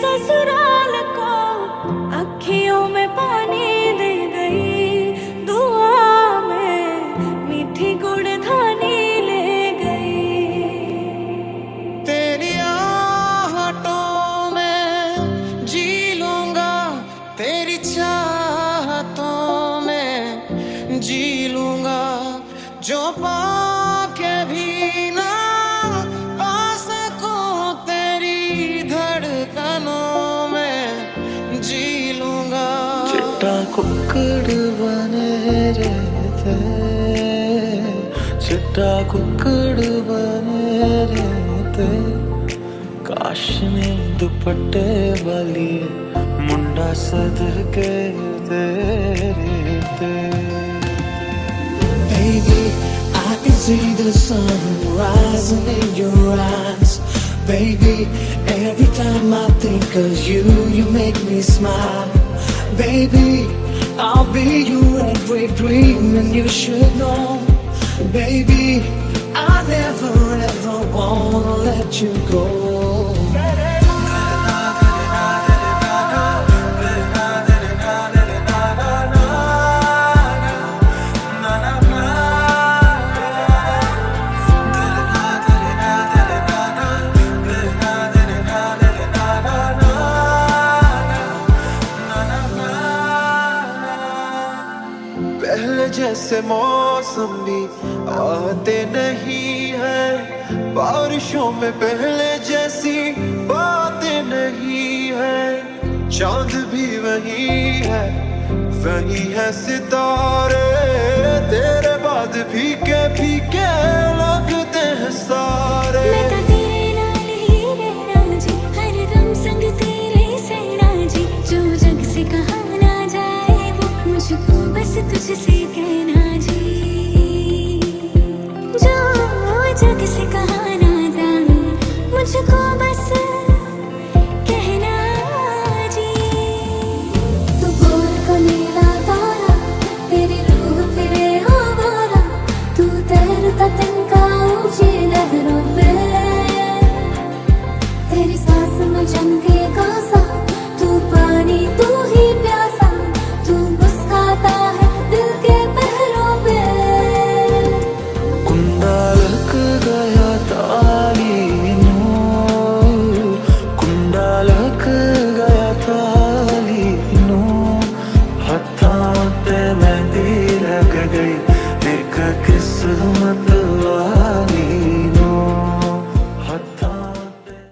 ससुराल को अखियों में पानी दे गई, दुआ में मीठी गुड़धानी ले गई। तेरी आहटों में जी लूंगा, तेरी चाहतों में जी लूंगा, जो पाके भी ना पा सकूं तेरी धड़कनों में जी लूंगा। चिट्टा कुक्कड़ बने रहते, चिट्टा कुक्कड़ बने रहते, काश में दुपट्टे वाली मुंडा सदके तेरे ते। Baby, I can see the sun rising in your eyes. Baby, every time I think of you, you make me smile. Baby, I'll be your every dream and you should know. Baby, I never ever wanna let you go. पहले जैसे मौसम भी आते नहीं है, बारिशों में पहले जैसी बातें नहीं है, चांद भी वही है सितारे, तेरे बाद फीके फीके लगते हैं सारे। मैं तो तेरे नाल ही रहना जी, हरदम संग तेरे सहना जी, जो जग से कहा ना जाए वो मुझको बस तुझसे कहना जी, जो जग से कहा ना जाए मुझको बस कहना जी। तू गोर का नीला तारा, तेरी रूह फिरे हो भोला, तू तैरता तिनका ऊंची लहरों